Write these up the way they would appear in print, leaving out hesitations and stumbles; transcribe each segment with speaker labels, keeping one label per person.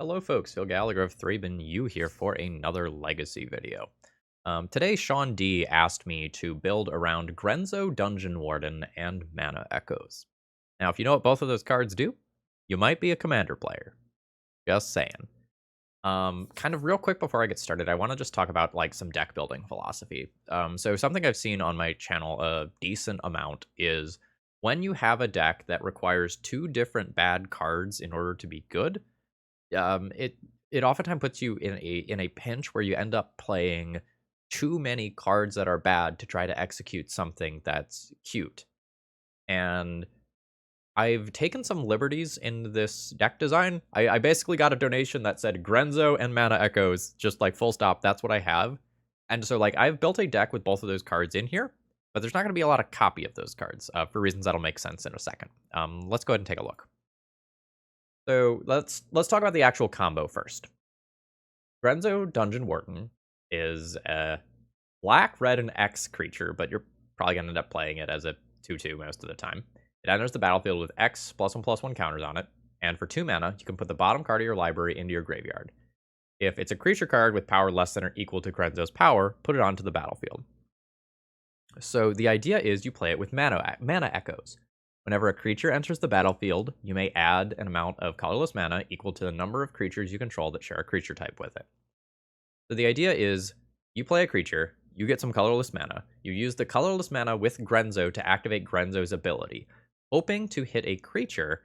Speaker 1: Hello folks, Phil Gallagher of ThrabenU here for another Legacy video. Today, Sean D asked me to build around Grenzo, Dungeon Warden, and Mana Echoes. Now, if you know what both of those cards do, you might be a Commander player. Just saying. Kind of real quick before I get started, I want to just talk about like some deck building philosophy. So something I've seen on my channel a decent amount is when you have a deck that requires two different bad cards in order to be good, it oftentimes puts you in a pinch where you end up playing too many cards that are bad to try to execute something that's cute. And I've taken some liberties in this deck design. I basically got a donation that said Grenzo and Mana Echoes, just like full stop. That's what I have. And so like I've built a deck with both of those cards in here, but there's not going to be a lot of copy of those cards for reasons that'll make sense in a second. Let's go ahead and take a look. So let's talk about the actual combo first. Grenzo Dungeon Warden is a black, red, and X creature, but you're probably going to end up playing it as a 2/2 most of the time. It enters the battlefield with X +1/+1 counters on it, and for 2 mana, you can put the bottom card of your library into your graveyard. If it's a creature card with power less than or equal to Grenzo's power, put it onto the battlefield. So the idea is you play it with Mana Echoes. Whenever a creature enters the battlefield, you may add an amount of colorless mana equal to the number of creatures you control that share a creature type with it. So the idea is you play a creature, you get some colorless mana, you use the colorless mana with Grenzo to activate Grenzo's ability, hoping to hit a creature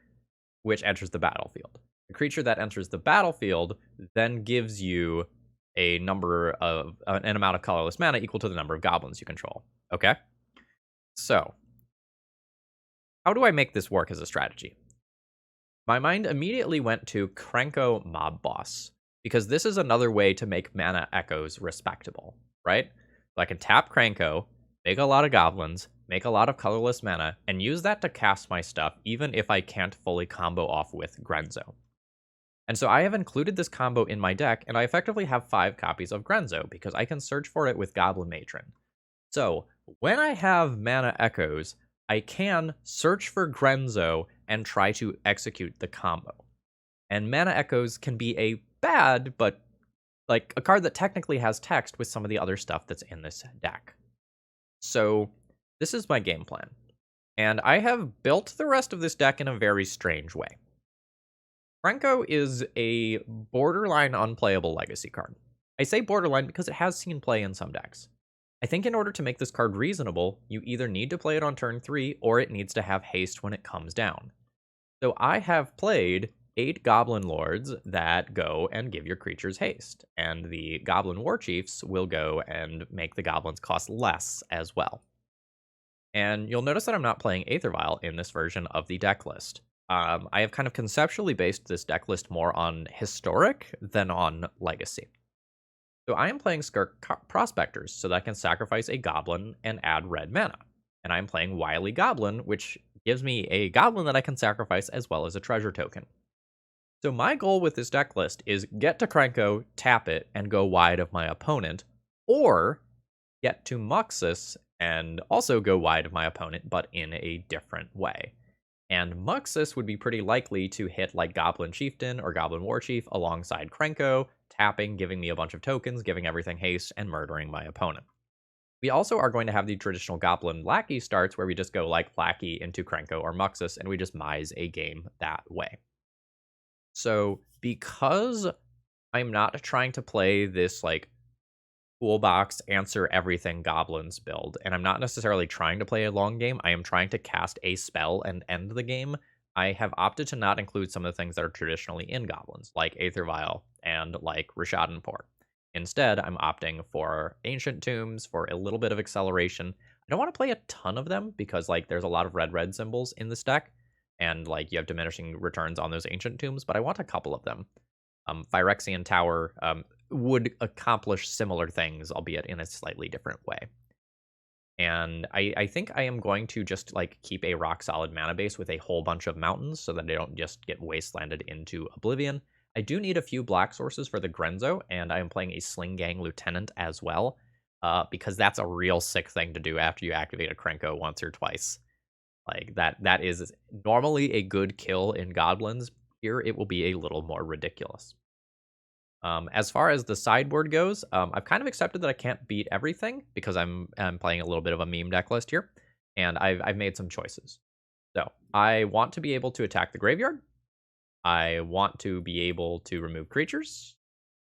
Speaker 1: which enters the battlefield. The creature that enters the battlefield then gives you a number of an amount of colorless mana equal to the number of goblins you control. Okay? So, how do I make this work as a strategy? My mind immediately went to Krenko Mob Boss, because this is another way to make Mana Echoes respectable, right? So I can tap Krenko, make a lot of goblins, make a lot of colorless mana, and use that to cast my stuff, even if I can't fully combo off with Grenzo. And so I have included this combo in my deck, and I effectively have 5 copies of Grenzo, because I can search for it with Goblin Matron. So, when I have Mana Echoes, I can search for Grenzo and try to execute the combo. And Mana Echoes can be a bad, but like a card that technically has text with some of the other stuff that's in this deck. So this is my game plan. And I have built the rest of this deck in a very strange way. Krenko is a borderline unplayable legacy card. I say borderline because it has seen play in some decks. I think in order to make this card reasonable, you either need to play it on turn 3 or it needs to have haste when it comes down. So I have played 8 Goblin Lords that go and give your creatures haste, and the Goblin War Chiefs will go and make the goblins cost less as well. And you'll notice that I'm not playing Aether Vial in this version of the deck list. I have kind of conceptually based this deck list more on historic than on legacy. So I am playing Skirk Prospectors so that I can sacrifice a goblin and add red mana. And I'm playing Wily Goblin, which gives me a goblin that I can sacrifice as well as a treasure token. So my goal with this deck list is get to Krenko, tap it, and go wide of my opponent, or get to Muxus and also go wide of my opponent, but in a different way. And Muxus would be pretty likely to hit like Goblin Chieftain or Goblin War Chief alongside Krenko, tapping, giving me a bunch of tokens, giving everything haste, and murdering my opponent. We also are going to have the traditional Goblin Lackey starts where we just go like Lackey into Krenko or Muxus, and we just mise a game that way. So because I'm not trying to play this like toolbox answer everything goblins build, and I'm not necessarily trying to play a long game, I am trying to cast a spell and end the game, I have opted to not include some of the things that are traditionally in goblins, like Aether Vial and like Rishadan Port. Instead, I'm opting for Ancient Tombs for a little bit of acceleration. I don't want to play a ton of them because like there's a lot of red symbols in this deck, and like you have diminishing returns on those Ancient Tombs, but I want a couple of them. Phyrexian Tower would accomplish similar things, albeit in a slightly different way. And I think I am going to just like keep a rock solid mana base with a whole bunch of mountains so that they don't just get wastelanded into oblivion. I do need a few black sources for the Grenzo, and I am playing a Sling Gang Lieutenant as well, because that's a real sick thing to do after you activate a Krenko once or twice. Like that is normally a good kill in Goblins. Here it will be a little more ridiculous. As far as the sideboard goes, I've kind of accepted that I can't beat everything because I'm playing a little bit of a meme deck list here, and I've made some choices. So I want to be able to attack the graveyard. I want to be able to remove creatures.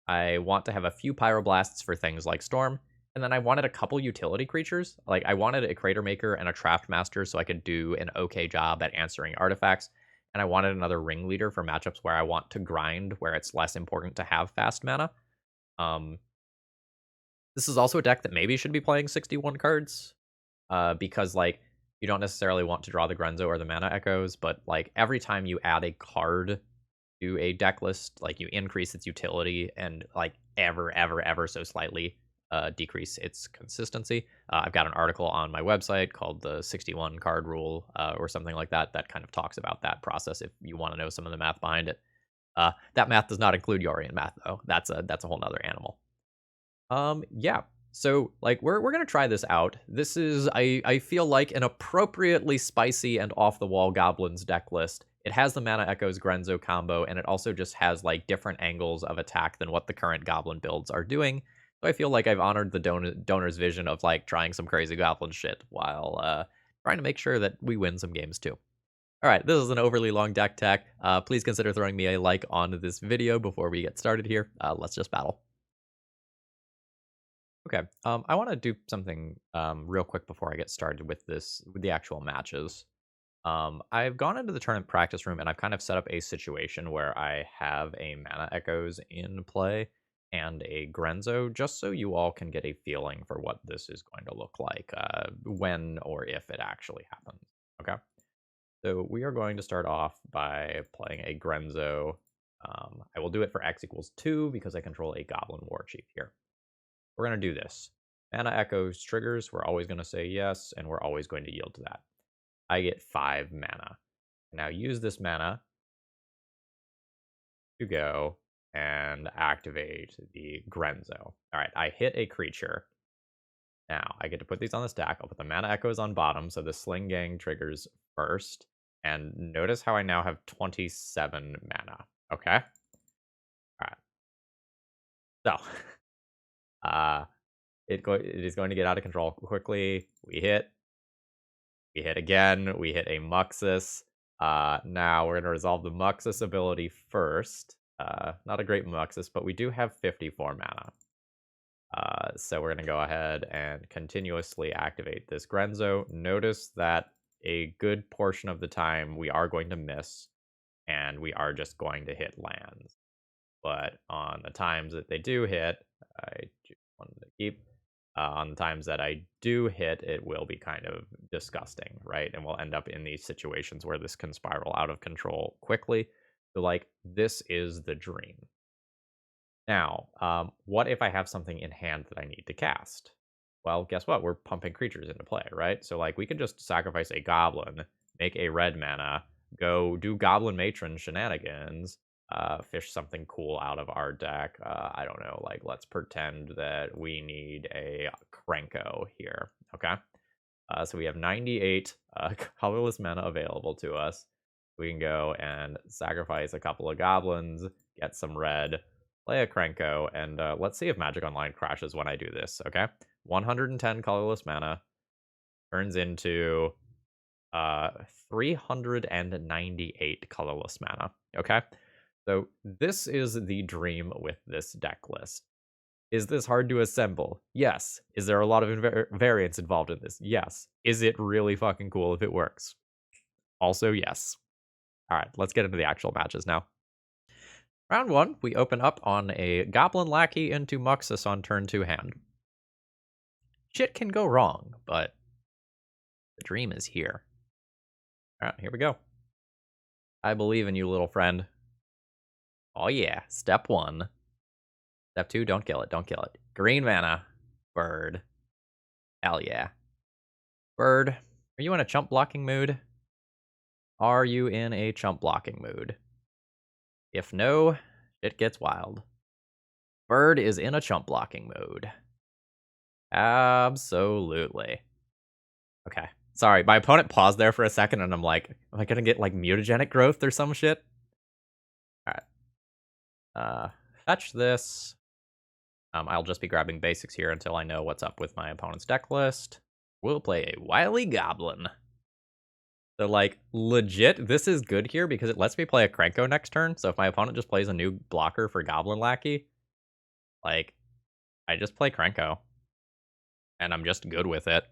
Speaker 1: I want to have a few Pyroblasts for things like Storm. And then I wanted a couple utility creatures. Like, I wanted a Crater Maker and a Craft Master so I could do an okay job at answering artifacts. And I wanted another Ringleader for matchups where I want to grind, where it's less important to have fast mana. Um, this is also a deck that maybe should be playing 61 cards. Because, like, you don't necessarily want to draw the Grenzo or the Mana Echoes, but, like, every time you add a card to a deck list, like, you increase its utility and, like, ever so slightly decrease its consistency. I've got an article on my website called the 61 card rule or something like that that kind of talks about that process if you want to know some of the math behind it. That math does not include Yorian math, though. That's a whole nother animal. Yeah. So, like, we're gonna try this out. This is, I feel like, an appropriately spicy and off-the-wall Goblins deck list. It has the Mana Echoes Grenzo combo, and it also just has, like, different angles of attack than what the current Goblin builds are doing. So I feel like I've honored the donor's vision of, like, trying some crazy Goblin shit while trying to make sure that we win some games, too. Alright, this is an overly long deck tech. Please consider throwing me a like on this video before we get started here. Let's just battle. Okay, I want to do something real quick before I get started with the actual matches. I've gone into the tournament practice room and I've kind of set up a situation where I have a Mana Echoes in play and a Grenzo, just so you all can get a feeling for what this is going to look like when or if it actually happens. Okay, so we are going to start off by playing a Grenzo. I will do it for X=2 because I control a Goblin War Chief here. We're going to do this. Mana Echoes triggers, we're always going to say yes, and we're always going to yield to that. I get 5 mana. Now use this mana to go and activate the Grenzo. Alright, I hit a creature. Now, I get to put these on the stack. I'll put the Mana Echoes on bottom, so the Sling Gang triggers first. And notice how I now have 27 mana. Okay? Alright. So, it is going to get out of control quickly. We hit again. We hit a Muxus. Now we're going to resolve the Muxus ability first. Not a great Muxus, but we do have 54 mana. So we're going to go ahead and continuously activate this Grenzo. Notice that a good portion of the time we are going to miss, and we are just going to hit lands. But on the times that they do hit, I just wanted to keep. On the times that I do hit, it will be kind of disgusting, right? And we'll end up in these situations where this can spiral out of control quickly. So, like, this is the dream. Now, what if I have something in hand that I need to cast? Well, guess what? We're pumping creatures into play, right? So, like, we could just sacrifice a goblin, make a red mana, go do Goblin Matron shenanigans, fish something cool out of our deck. I don't know, like, let's pretend that we need a Krenko here, okay? So we have 98 colorless mana available to us. We can go and sacrifice a couple of goblins, get some red, play a Krenko, and let's see if Magic Online crashes when I do this, okay? 110 colorless mana turns into 398 colorless mana, okay? So this is the dream with this deck list. Is this hard to assemble? Yes. Is there a lot of variance involved in this? Yes. Is it really fucking cool if it works? Also, yes. All right, let's get into the actual matches now. Round 1, we open up on a Goblin Lackey into Muxus on turn 2 hand. Shit can go wrong, but the dream is here. All right, here we go. I believe in you, little friend. Oh yeah, step 1. Step 2, don't kill it, don't kill it. Green mana. Bird. Hell yeah. Bird, are you in a chump blocking mood? Are you in a chump blocking mood? If no, it gets wild. Bird is in a chump blocking mood. Absolutely. Okay. Sorry, my opponent paused there for a second and I'm like, am I gonna get like mutagenic growth or some shit? Alright. Fetch this. I'll just be grabbing basics here until I know what's up with my opponent's deck list. We'll play a Wily Goblin. So, like, legit, this is good here because it lets me play a Krenko next turn. So if my opponent just plays a new blocker for Goblin Lackey, like, I just play Krenko. And I'm just good with it.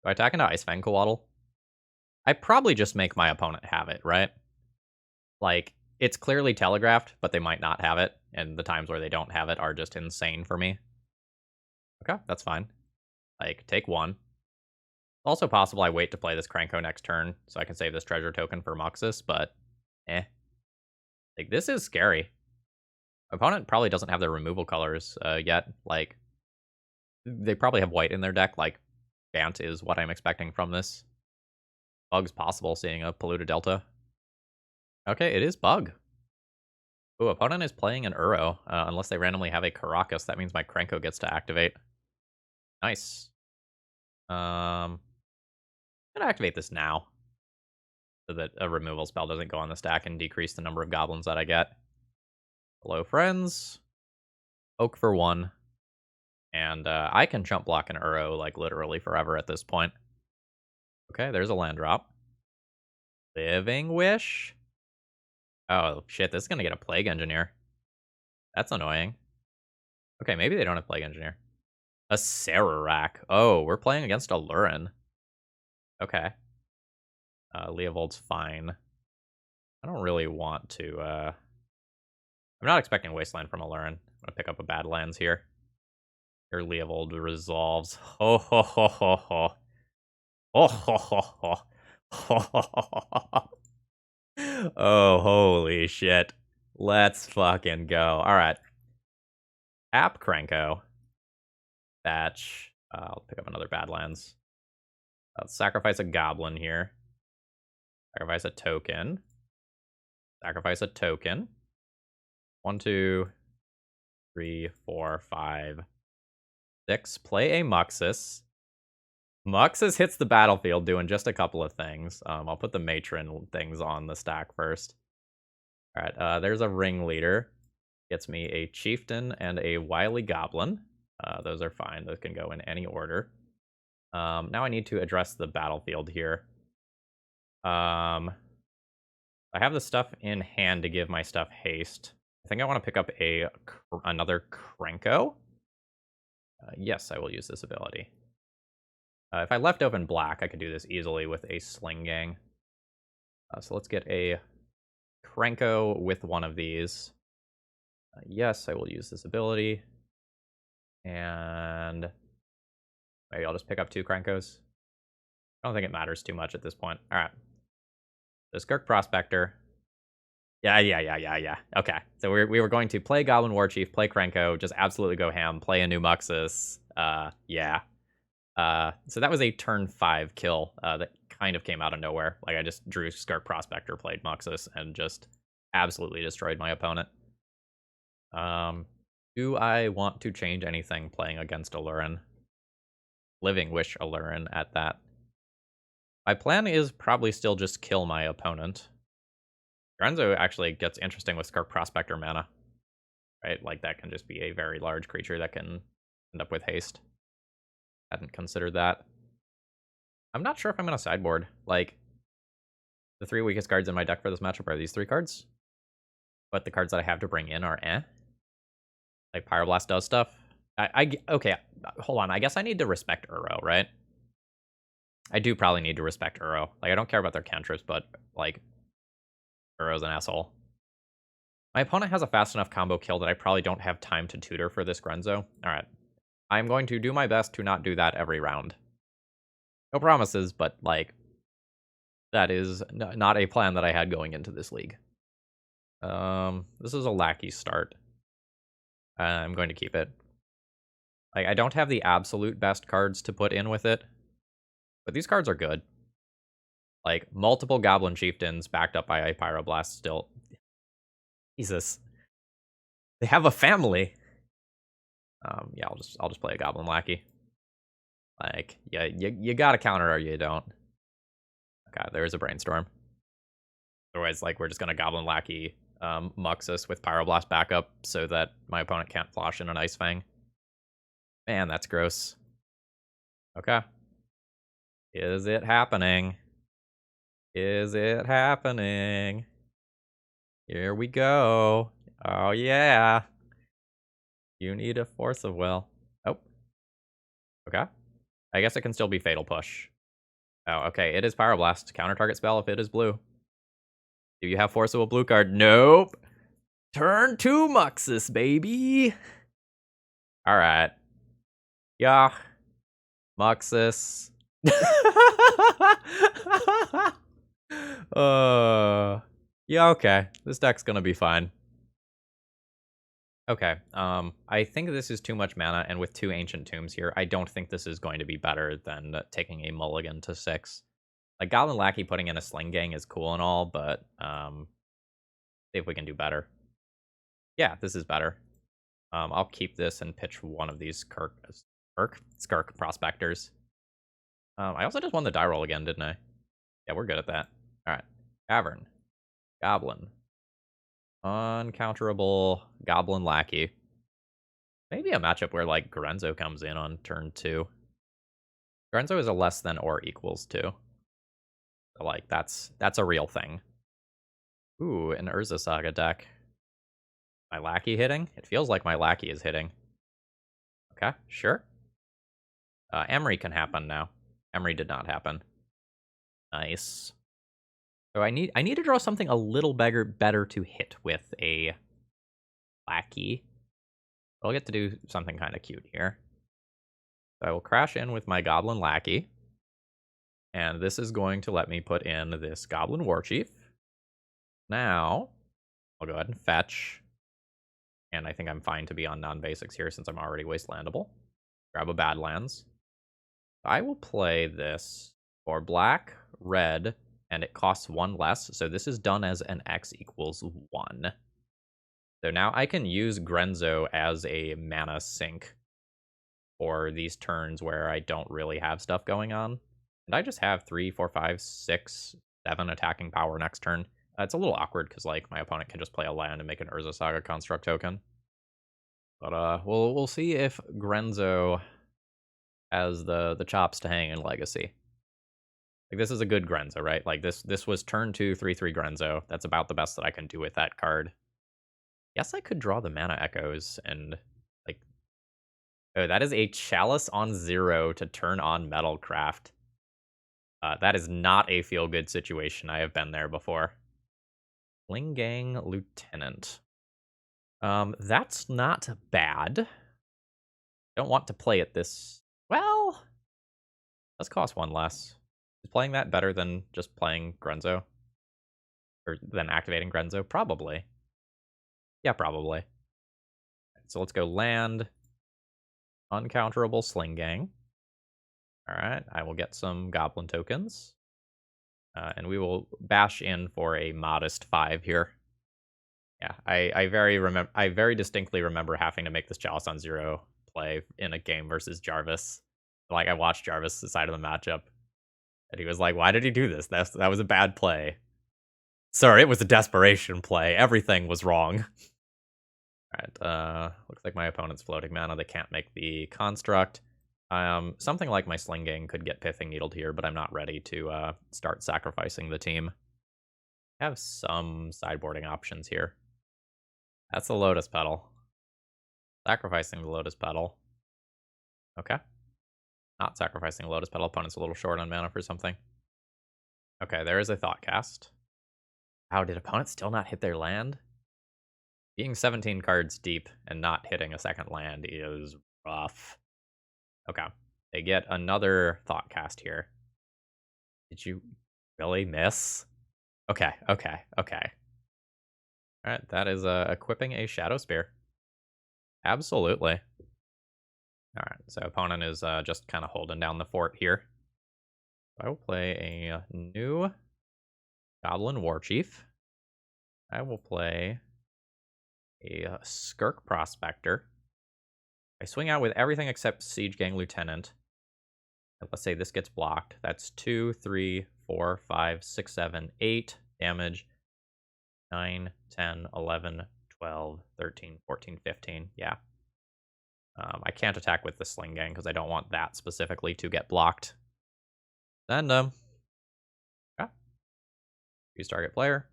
Speaker 1: Do I attack into Ice Fang Coatl? I probably just make my opponent have it, right? Like, it's clearly telegraphed, but they might not have it. And the times where they don't have it are just insane for me. Okay, that's fine. Like, take one. Also possible I wait to play this Krenko next turn, so I can save this treasure token for Muxus, but Like, this is scary. My opponent probably doesn't have their removal colors yet. Like, they probably have white in their deck. Like, Bant is what I'm expecting from this. Bug's possible, seeing a Polluted Delta. Okay, it is Bug. Ooh, opponent is playing an Uro. Unless they randomly have a Caracas, that means my Krenko gets to activate. Nice. I'm gonna activate this now, so that a removal spell doesn't go on the stack and decrease the number of goblins that I get. Hello, friends. Oak for 1. And I can jump block an Uro, like, literally forever at this point. Okay, there's a land drop. Living Wish? Oh, shit, this is gonna get a Plague Engineer. That's annoying. Okay, maybe they don't have Plague Engineer. A Sararak. Oh, we're playing against a Lurin. Okay. Leovold's fine. I don't really want to, I'm not expecting Wasteland from a Lurin. I'm gonna pick up a Badlands here. Here, Leovold resolves. Ho ho ho ho ho. Oh ho ho ho. Ho ho ho ho. Oh, holy shit. Let's fucking go. Alright. App Krenko. Batch. I'll pick up another Badlands. Let's sacrifice a Goblin here. Sacrifice a token. Sacrifice a token. 1, 2, 3, 4, 5, 6. Play a Muxus. Muxus hits the battlefield doing just a couple of things. I'll put the Matron things on the stack first. Alright, there's a Ringleader. Gets me a Chieftain and a Wily Goblin. Those are fine. Those can go in any order. Now I need to address the battlefield here. I have the stuff in hand to give my stuff haste. I think I want to pick up another Krenko. Yes, I will use this ability. If I left open black, I could do this easily with a Sling Gang. So let's get a Krenko with one of these. Yes, I will use this ability. And maybe I'll just pick up 2 Krenkos. I don't think it matters too much at this point. Alright. The Skirk Prospector. Yeah. Okay. So we were going to play Goblin Warchief, play Krenko, just absolutely go ham, play a new Muxus. Yeah. So that was a turn 5 kill that kind of came out of nowhere. Like, I just drew Skirk Prospector, played Muxus, and just absolutely destroyed my opponent. Do I want to change anything playing against Lurin? Living Wish Lurin at that. My plan is probably still just kill my opponent. Grenzo actually gets interesting with Skirk Prospector mana. Right? Like, that can just be a very large creature that can end up with haste. Hadn't considered that. I'm not sure if I'm going to sideboard. Like, the 3 weakest cards in my deck for this matchup are these 3 cards. But the cards that I have to bring in are Like, Pyroblast does stuff. Okay, hold on. I guess I need to respect Uro, right? I do probably need to respect Uro. Like, I don't care about their cantrips, but, like, Uro's an asshole. My opponent has a fast enough combo kill that I probably don't have time to tutor for this Grenzo. Alright. I'm going to do my best to not do that every round. No promises, but, like, that is not a plan that I had going into this league. This is a Lackey start. I'm going to keep it. Like, I don't have the absolute best cards to put in with it, but these cards are good. Like, multiple Goblin Chieftains backed up by a Pyroblast still. Jesus. They have a family. Yeah, I'll just play a Goblin Lackey. Like, yeah, you gotta counter or you don't. Okay, there's a Brainstorm. Otherwise, like, we're just gonna Goblin Lackey Muxus with Pyroblast backup so that my opponent can't flash in an Ice Fang. Man, that's gross. Okay. Is it happening? Is it happening? Here we go. Oh, yeah. You need a Force of Will. Oh. Okay. I guess it can still be Fatal Push. Oh, okay. It is Pyroblast. Counter target spell if it is blue. Do you have Force of Will blue card? Nope. Turn 2 Muxus, baby. Alright. Yeah. Muxus. Yeah, okay. This deck's gonna be fine. Okay, I think this is too much mana, and with 2 Ancient Tombs here, I don't think this is going to be better than taking a mulligan to 6. Like, Goblin Lackey putting in a Sling Gang is cool and all, but, see if we can do better. Yeah, this is better. I'll keep this and pitch one of these Skirk Prospectors. I also just won the die roll again, didn't I? Yeah, we're good at that. Alright. Cavern. Goblin. Uncounterable Goblin Lackey. Maybe a matchup where, like, Grenzo comes in on turn 2. Grenzo is a less than or equals to. So, like, that's a real thing. Ooh, an Urza Saga deck. My Lackey hitting? It feels like my Lackey is hitting. Okay, sure. Emery can happen now. Emery did not happen. Nice. So I need to draw something a little better to hit with a Lackey. I'll get to do something kind of cute here. So I will crash in with my Goblin Lackey. And this is going to let me put in this Goblin Warchief. Now, I'll go ahead and fetch. And I think I'm fine to be on non-basics here since I'm already wastelandable. Grab a Badlands. I will play this for black, red, and it costs 1 less. So this is done as an X equals 1. So now I can use Grenzo as a mana sink for these turns where I don't really have stuff going on. And I just have 3, 4, 5, 6, 7 attacking power next turn. It's a little awkward because, like, my opponent can just play a land and make an Urza Saga construct token. But we'll see if Grenzo has the chops to hang in Legacy. Like, this is a good Grenzo, right? Like, this was turn 2, 3/3 Grenzo. That's about the best that I can do with that card. Yes, I could draw the Mana Echoes and, like... Oh, that is a Chalice on 0 to turn on Metalcraft. That is not a feel-good situation. I have been there before. Sling Gang Lieutenant. That's not bad. Don't want to play it this... Well, does cost 1 less. Is playing that better than just playing Grenzo? Or than activating Grenzo? Probably. Yeah, probably. So let's go land. Uncounterable Sling Gang. Alright, I will get some Goblin tokens. And we will bash in for a modest 5 here. Yeah, I very distinctly remember having to make this Chalice on 0 play in a game versus Jarvis. Like, I watched Jarvis' side of the matchup, and he was like, why did he do this? That was a bad play. Sir, it was a desperation play. Everything was wrong. Alright, looks like my opponent's floating mana. They can't make the construct. Something like my Sling Gang could get Pithing Needled here, but I'm not ready to start sacrificing the team. I have some sideboarding options here. That's the Lotus Petal. Sacrificing the Lotus Petal. Okay. Not sacrificing the Lotus Petal. Opponent's a little short on mana for something. Okay, there is a Thoughtcast. How did opponents still not hit their land? Being 17 cards deep and not hitting a second land is rough. Okay. They get another Thoughtcast here. Did you really miss? Okay. Alright, that is equipping a Shadow Spear. Absolutely. Alright, so opponent is just kind of holding down the fort here. I will play a new Goblin Warchief. I will play a Skirk Prospector. I swing out with everything except Siege Gang Lieutenant. And let's say this gets blocked. That's 2, 3, 4, 5, 6, 7, 8 damage. 9, 10, 11, 12, 13, 14, 15. Yeah. I can't attack with the Sling Gang because I don't want that specifically to get blocked. Then, yeah. Choose target player.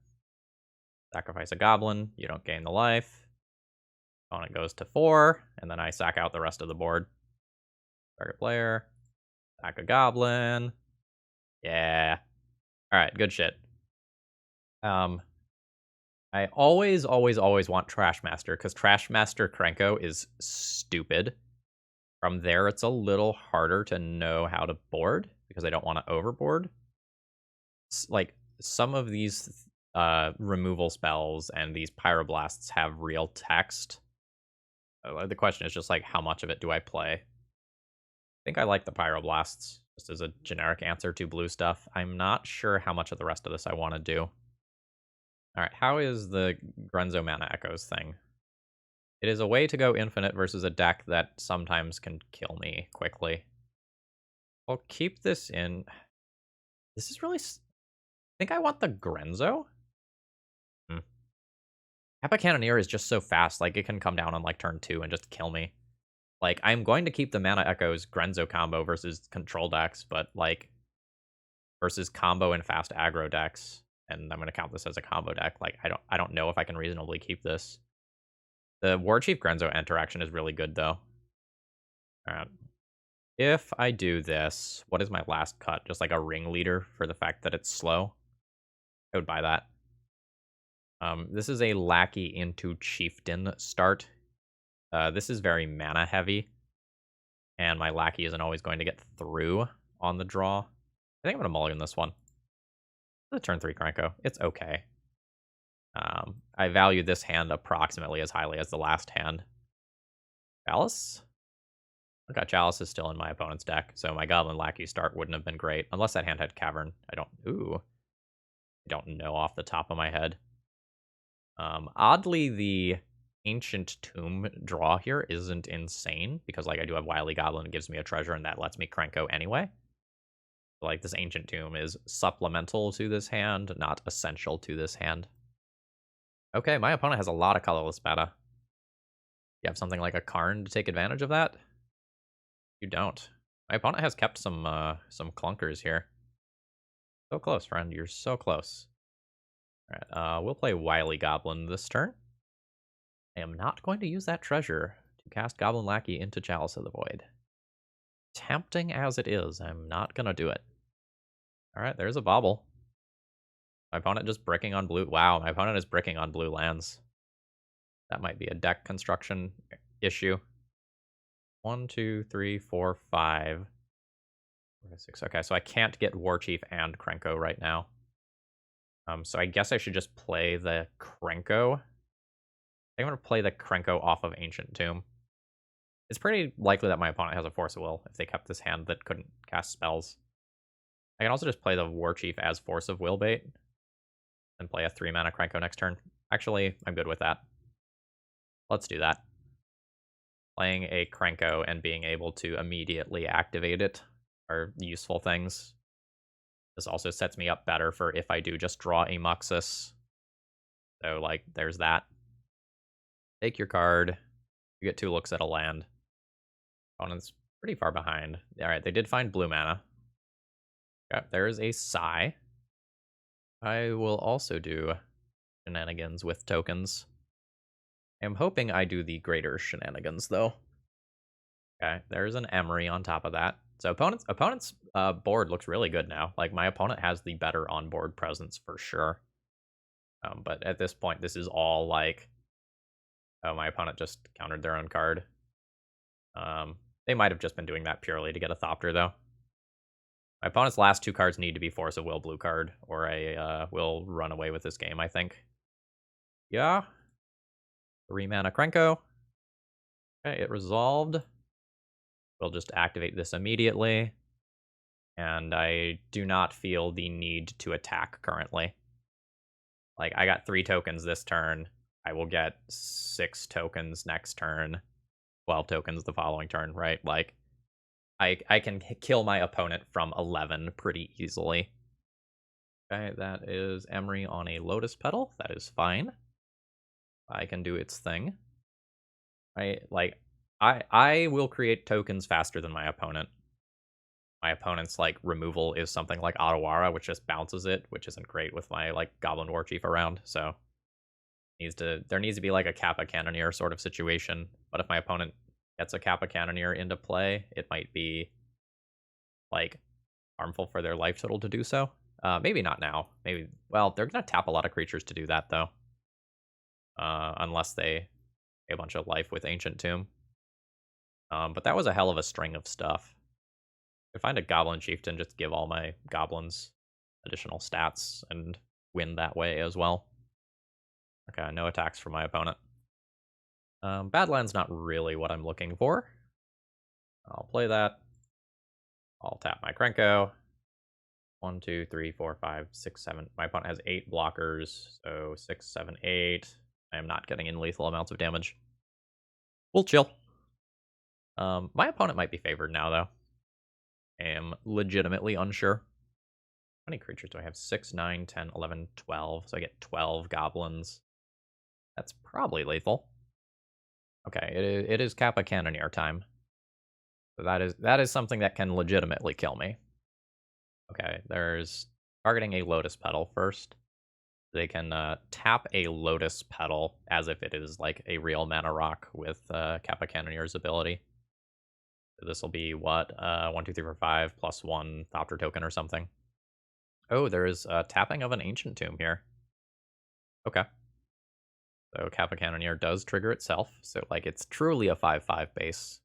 Speaker 1: Sacrifice a goblin. You don't gain the life. Opponent goes to 4, and then I sack out the rest of the board. Target player. Sack a goblin. Yeah. Alright, good shit. I always want Trash Master, because Trash Master Krenko is stupid. From there, it's a little harder to know how to board, because I don't want to overboard. Like, some of these removal spells and these Pyroblasts have real text. The question is just, like, how much of it do I play? I think I like the Pyroblasts, just as a generic answer to blue stuff. I'm not sure how much of the rest of this I want to do. Alright, how is the Grenzo Mana Echoes thing? It is a way to go infinite versus a deck that sometimes can kill me quickly. I'll keep this in. This is really... I think I want the Grenzo? Kappa Cannoneer is just so fast, like, it can come down on, like, turn 2 and just kill me. Like, I'm going to keep the Mana Echoes Grenzo combo versus control decks, but, like, versus combo and fast aggro decks, and I'm going to count this as a combo deck, like, I don't know if I can reasonably keep this. The Warchief Grenzo interaction is really good, though. Alright. If I do this, what is my last cut? Just like a ringleader for the fact that it's slow? I would buy that. This is a Lackey into Chieftain start. This is very mana heavy, and my Lackey isn't always going to get through on the draw. I think I'm going to mulligan this one. The turn 3 Krenko. It's okay. I value this hand approximately as highly as the last hand. Chalice? Okay, Chalice is still in my opponent's deck, so my Goblin Lackey start wouldn't have been great, unless that hand had Cavern. I don't know off the top of my head. Oddly, the Ancient Tomb draw here isn't insane, because, like, I do have Wily Goblin, it gives me a treasure, and that lets me Krenko anyway. Like, this Ancient Tomb is supplemental to this hand, not essential to this hand. Okay, my opponent has a lot of colorless mana. You have something like a Karn to take advantage of that? You don't. My opponent has kept some clunkers here. So close, friend. You're so close. Alright, we'll play Wily Goblin this turn. I am not going to use that treasure to cast Goblin Lackey into Chalice of the Void. Tempting as it is, I'm not gonna do it. Alright, there's a bobble. My opponent just bricking on blue. Wow, my opponent is bricking on blue lands. That might be a deck construction issue. 1, 2, 3, 4, 5. 6. Okay, so I can't get Warchief and Krenko right now. So I guess I should just play the Krenko. I'm going to play the Krenko off of Ancient Tomb. It's pretty likely that my opponent has a Force of Will if they kept this hand that couldn't cast spells. I can also just play the Warchief as Force of Will bait and play a 3-mana Krenko next turn. Actually, I'm good with that. Let's do that. Playing a Krenko and being able to immediately activate it are useful things. This also sets me up better for if I do just draw a Muxus. So, like, there's that. Take your card. You get 2 looks at a land. Opponent's pretty far behind. Alright, they did find blue mana. Okay, there's a Sigh. I will also do shenanigans with tokens. I'm hoping I do the greater shenanigans, though. Okay, there's an Emery on top of that. So opponent's board looks really good now. Like, my opponent has the better on-board presence for sure. But at this point, this is all like... Oh, my opponent just countered their own card. They might have just been doing that purely to get a Thopter, though. My opponent's last 2 cards need to be Force of Will blue card, or I will run away with this game, I think. Yeah. 3-mana Krenko. Okay, it resolved. We'll just activate this immediately. And I do not feel the need to attack currently. Like, I got 3 tokens this turn. I will get 6 tokens next turn. 12 tokens the following turn, right? Like, I can kill my opponent from 11 pretty easily. Okay, that is Emery on a Lotus Petal. That is fine. I can do its thing. Right? Like, I will create tokens faster than my opponent. My opponent's, like, removal is something like Otawara, which just bounces it, which isn't great with my, like, Goblin Warchief around, so there needs to be, like, a Kappa Cannoneer sort of situation, but if my opponent gets a Kappa Cannoneer into play, it might be, like, harmful for their life total to do so. Maybe not now. Maybe, well, they're gonna tap a lot of creatures to do that, though. Unless they pay a bunch of life with Ancient Tomb. But that was a hell of a string of stuff. If I find a Goblin Chieftain, just give all my goblins additional stats and win that way as well. Okay, no attacks from my opponent. Badland's not really what I'm looking for. I'll play that. I'll tap my Krenko. 1, 2, 3, 4, 5, 6, 7. My opponent has 8 blockers, so 6, 7, 8. I am not getting in lethal amounts of damage. We'll chill. My opponent might be favored now, though. I am legitimately unsure. How many creatures do I have? 6, 9, 10, 11, 12. So I get 12 goblins. That's probably lethal. Okay, it is Kappa Cannoneer time. So that is something that can legitimately kill me. Okay, there's targeting a Lotus Petal first. They can tap a Lotus Petal as if it is like a real mana rock with Kappa Cannoneer's ability. So this will be what? 1, 2, 3, 4, 5 plus 1 Thopter token or something. Oh, there is tapping of an Ancient Tomb here. Okay. So Kappa Cannoneer does trigger itself. So like it's truly a 5/5 base.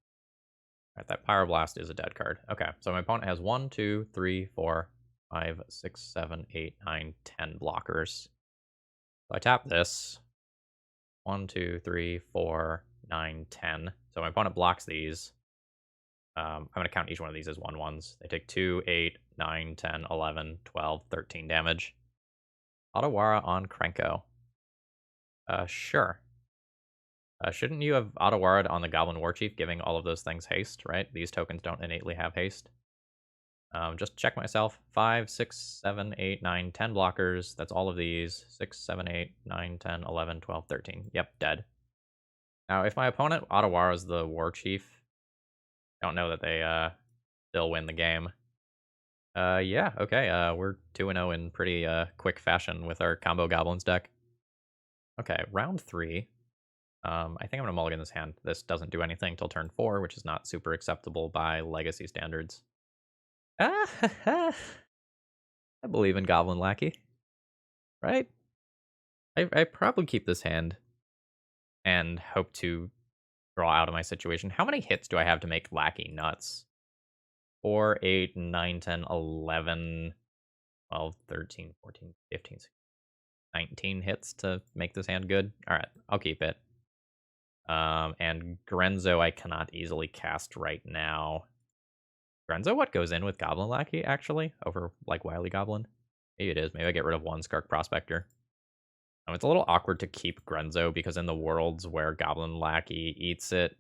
Speaker 1: Alright, that Pyroblast is a dead card. Okay, so my opponent has 1, 2, 3, 4, 5, 6, 7, 8, 9, 10 blockers. So I tap this. 1, 2, 3, 4, 9, 10. So my opponent blocks these. I'm going to count each one of these as 1/1s. They take 2, 8, 9, 10, 11, 12, 13 damage. Otawara on Krenko. Sure. Shouldn't you have Otawara on the Goblin Warchief, giving all of those things haste, right? These tokens don't innately have haste. Just check myself. 5, 6, 7, 8, 9, 10 blockers. That's all of these. 6, 7, 8, 9, 10, 11, 12, 13. Yep, dead. Now, if my opponent Otawara is the Warchief, I don't know that they still win the game. Yeah, okay. We're 2-0 in pretty quick fashion with our combo Goblins deck. Okay, round 3. I think I'm going to mulligan this hand. This doesn't do anything till turn 4, which is not super acceptable by Legacy standards. I believe in Goblin Lackey. Right? I probably keep this hand and hope to draw out of my situation. How many hits do I have to make Lackey nuts? 4, 8, 9, 10, 11, 12, 13, 14, 15, 16, 19 hits to make this hand good. All right, I'll keep it. And Grenzo I cannot easily cast right now. Grenzo, what goes in with Goblin Lackey, actually, over, like, Wily Goblin? Maybe it is. Maybe I get rid of 1 Skark Prospector. It's a little awkward to keep Grenzo, because in the worlds where Goblin Lackey eats it,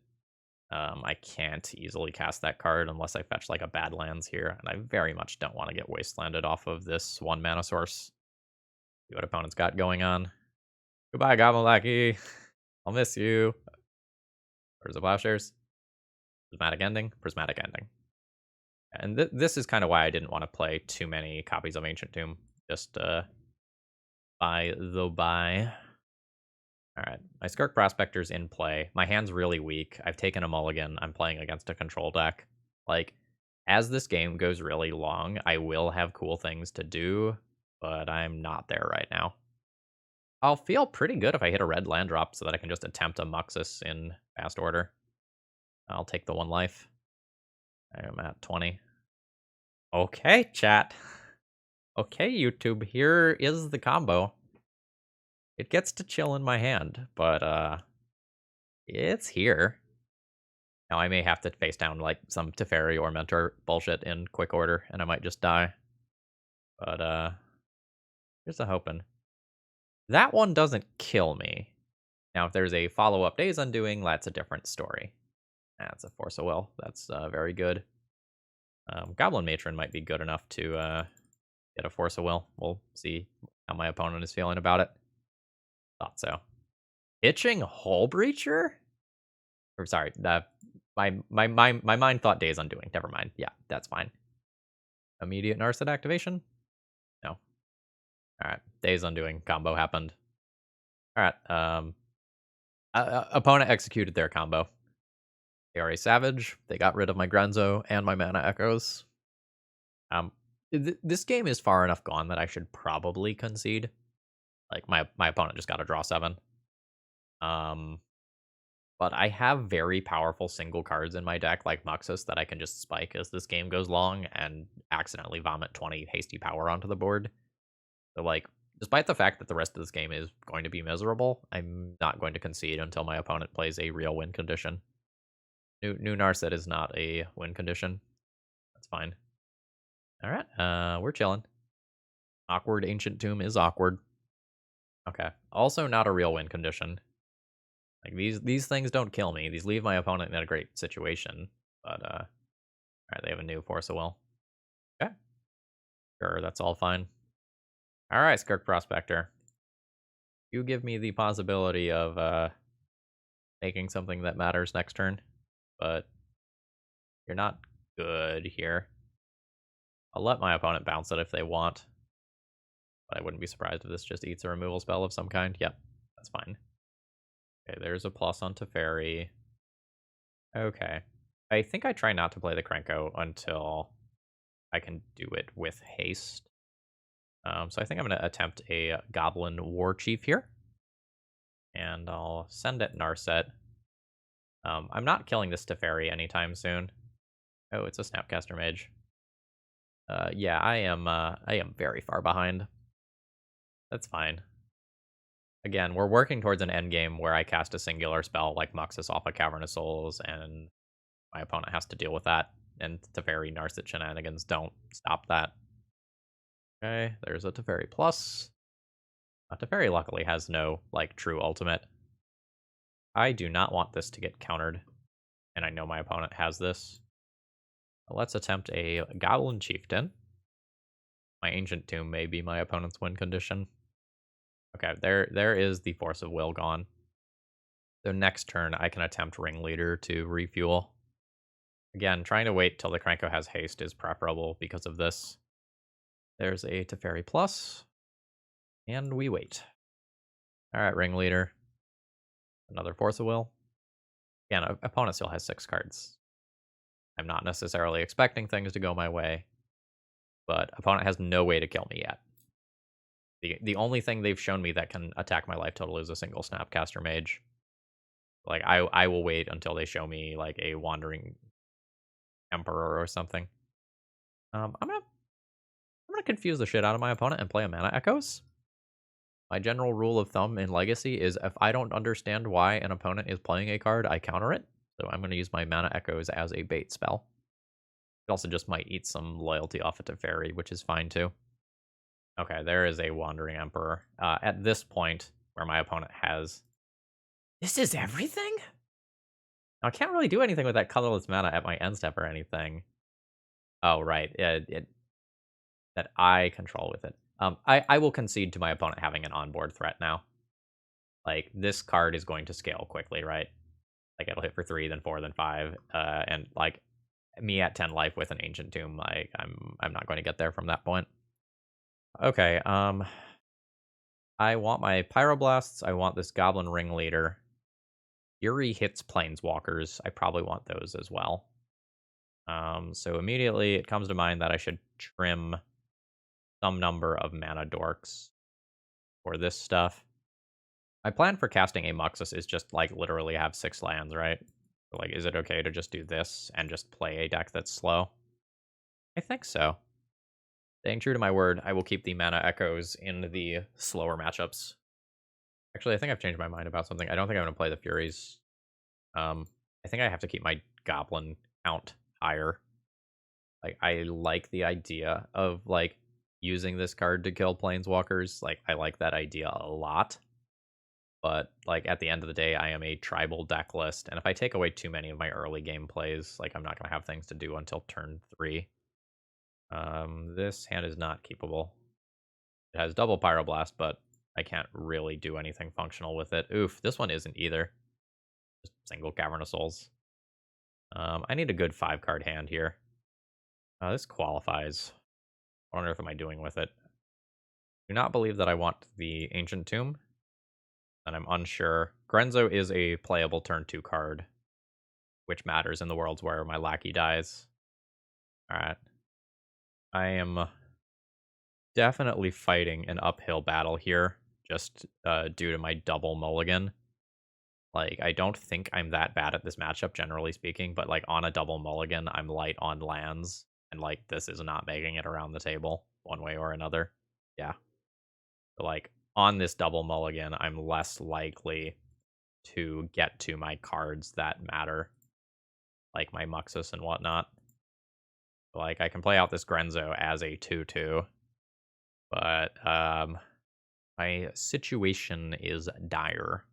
Speaker 1: I can't easily cast that card unless I fetch, like, a Badlands here, and I very much don't want to get Wastelanded off of this 1 mana source. See what opponent's got going on. Goodbye, Goblin Lackey. I'll miss you. Where's the Plowshares? Prismatic Ending? Prismatic Ending. And this is kind of why I didn't want to play too many copies of Ancient Tomb. Just by the by. Alright, my Skark Prospector's in play. My hand's really weak. I've taken a mulligan. I'm playing against a control deck. Like, as this game goes really long, I will have cool things to do, but I'm not there right now. I'll feel pretty good if I hit a red land drop so that I can just attempt a Muxus in fast order. I'll take the 1 life. I'm at 20. Okay, chat. Okay, YouTube, here is the combo. It gets to chill in my hand, but it's here. Now I may have to face down like some Teferi or Mentor bullshit in quick order, and I might just die. But here's a hoping. That one doesn't kill me. Now if there's a follow-up Days Undoing, that's a different story. That's a Force of Will. That's very good. Goblin Matron might be good enough to Get a Force of Will. We'll see how my opponent is feeling about it. Thought so. Itching Hull Breacher? Or sorry, my mind thought Days Undoing. Never mind. Yeah, that's fine. Immediate Narset activation? No. Alright. Days Undoing combo happened. Alright. Opponent executed their combo. They are a savage. They got rid of my Grenzo and my Mana Echoes. This game is far enough gone that I should probably concede. Like, my opponent just got to draw 7. But I have very powerful single cards in my deck, like Muxus, that I can just spike as this game goes long and accidentally vomit 20 hasty power onto the board. So, like, despite the fact that the rest of this game is going to be miserable, I'm not going to concede until my opponent plays a real win condition. New Narset is not a win condition. That's fine. Alright, we're chilling. Awkward Ancient Tomb is awkward. Okay. Also not a real win condition. Like, these things don't kill me. These leave my opponent in a great situation. But, alright, they have a new Force of Will. Okay. Sure, that's all fine. Alright, Skirk Prospector. You give me the possibility of, making something that matters next turn. But you're not good here. I'll let my opponent bounce it if they want. But I wouldn't be surprised if this just eats a removal spell of some kind. Yep, that's fine. Okay, there's a plus on Teferi. Okay. I think I try not to play the Krenko until I can do it with haste. So I think I'm going to attempt a Goblin War Chief here. And I'll send it Narset. I'm not killing this Teferi anytime soon. Oh, it's a Snapcaster Mage. Yeah, I am very far behind. That's fine. Again, we're working towards an endgame where I cast a singular spell like Muxus off of Cavern of Souls, and my opponent has to deal with that. And Teferi Narset shenanigans don't stop that. Okay, there's a Teferi plus. Teferi luckily has no, like, true ultimate. I do not want this to get countered, and I know my opponent has this. Let's attempt a Goblin Chieftain. My Ancient Tomb may be my opponent's win condition. Okay, there is the Force of Will gone. So next turn, I can attempt Ringleader to refuel. Again, trying to wait till the Krenko has haste is preferable because of this. There's a Teferi plus. And we wait. Alright, Ringleader. Another Force of Will. Again, opponent still has 6 cards. I'm not necessarily expecting things to go my way, but opponent has no way to kill me yet. The only thing they've shown me that can attack my life total is a single Snapcaster Mage. Like, I will wait until they show me, like, a Wandering Emperor or something. I'm gonna confuse the shit out of my opponent and play a Mana Echoes. My general rule of thumb in Legacy is if I don't understand why an opponent is playing a card, I counter it. So I'm going to use my Mana Echoes as a bait spell. It also just might eat some loyalty off of Teferi, which is fine too. Okay, there is a Wandering Emperor. At this point, where my opponent has... This is everything? Now, I can't really do anything with that colorless mana at my end step or anything. Oh, right. That I control with it. I will concede to my opponent having an onboard threat now. Like, this card is going to scale quickly, right? Like, it'll hit for 3, then 4, then 5. And, like, me at 10 life with an Ancient Tomb, like, I'm not going to get there from that point. Okay, I want my Pyroblasts. I want this Goblin Ringleader. Fury hits Planeswalkers. I probably want those as well. So immediately it comes to mind that I should trim some number of mana dorks for this stuff. My plan for casting a Muxus is just, like, literally have 6 lands, right? So, like, is it okay to just do this and just play a deck that's slow? I think so. Staying true to my word, I will keep the Mana Echoes in the slower matchups. Actually, I think I've changed my mind about something. I don't think I'm going to play the Furies. I think I have to keep my Goblin count higher. Like, I like the idea of, like, using this card to kill Planeswalkers. Like, I like that idea a lot. But, like, at the end of the day, I am a tribal deck list, and if I take away too many of my early game plays, like, I'm not going to have things to do until turn 3. This hand is not keepable. It has double Pyroblast, but I can't really do anything functional with it. Oof, this one isn't either. Just single Cavern of Souls. I need a good 5-card hand here. This qualifies. I wonder if am I doing with it. Do not believe that I want the Ancient Tomb, and I'm unsure. Grenzo is a playable turn 2 card, which matters in the worlds where my Lackey dies. Alright. I am definitely fighting an uphill battle here, just due to my double mulligan. Like, I don't think I'm that bad at this matchup, generally speaking, but, like, on a double mulligan, I'm light on lands, and, like, this is not making it around the table, one way or another. Yeah. So, like, on this double mulligan, I'm less likely to get to my cards that matter, like my Muxus and whatnot. Like, I can play out this Grenzo as a 2/2, but, my situation is dire.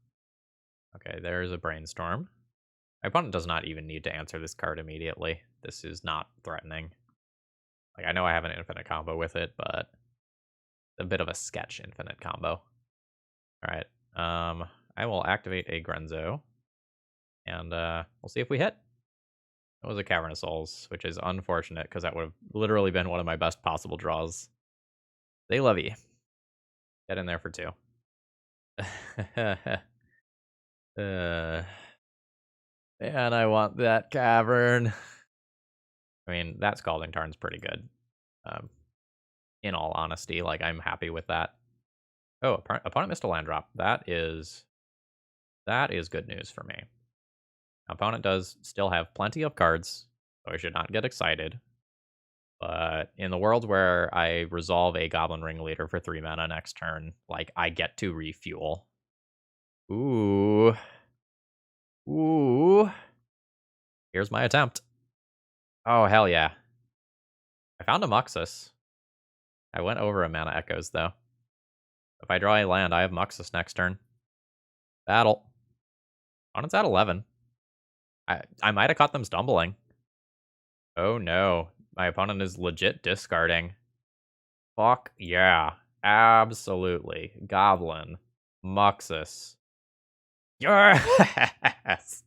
Speaker 1: Okay, there's a Brainstorm. My opponent does not even need to answer this card immediately. This is not threatening. Like, I know I have an infinite combo with it, but a bit of a sketch infinite combo. Alright, I will activate a Grenzo, and we'll see if we hit. It was a Cavern of Souls, which is unfortunate, because that would have literally been one of my best possible draws. They love you. Get in there for 2. Man, I want that cavern. I mean, that Scalding Tarn's pretty good. In all honesty, like, I'm happy with that. Oh, opponent missed a land drop. That is good news for me. Opponent does still have plenty of cards, so I should not get excited. But in the world where I resolve a Goblin Ringleader for 3 mana next turn, like, I get to refuel. Ooh. Ooh. Here's my attempt. Oh, hell yeah. I found a Muxus. I went over a Mana Echoes, though. If I draw a land, I have Muxus next turn. Battle. Opponent's at 11. I might have caught them stumbling. Oh no. My opponent is legit discarding. Fuck yeah. Absolutely. Goblin. Muxus. Yes!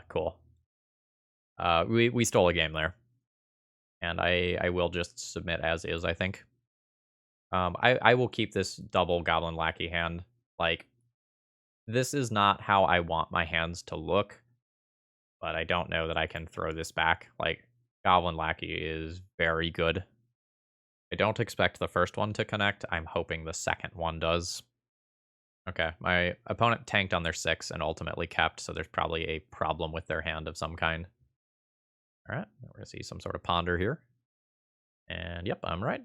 Speaker 1: Cool. We stole a game there. And I will just submit as is, I think. I will keep this double Goblin Lackey hand. Like, this is not how I want my hands to look, but I don't know that I can throw this back. Like, Goblin Lackey is very good. I don't expect the first one to connect. I'm hoping the second one does. Okay, my opponent tanked on their 6 and ultimately kept, so there's probably a problem with their hand of some kind. Alright, we're going to see some sort of ponder here. And yep, I'm right.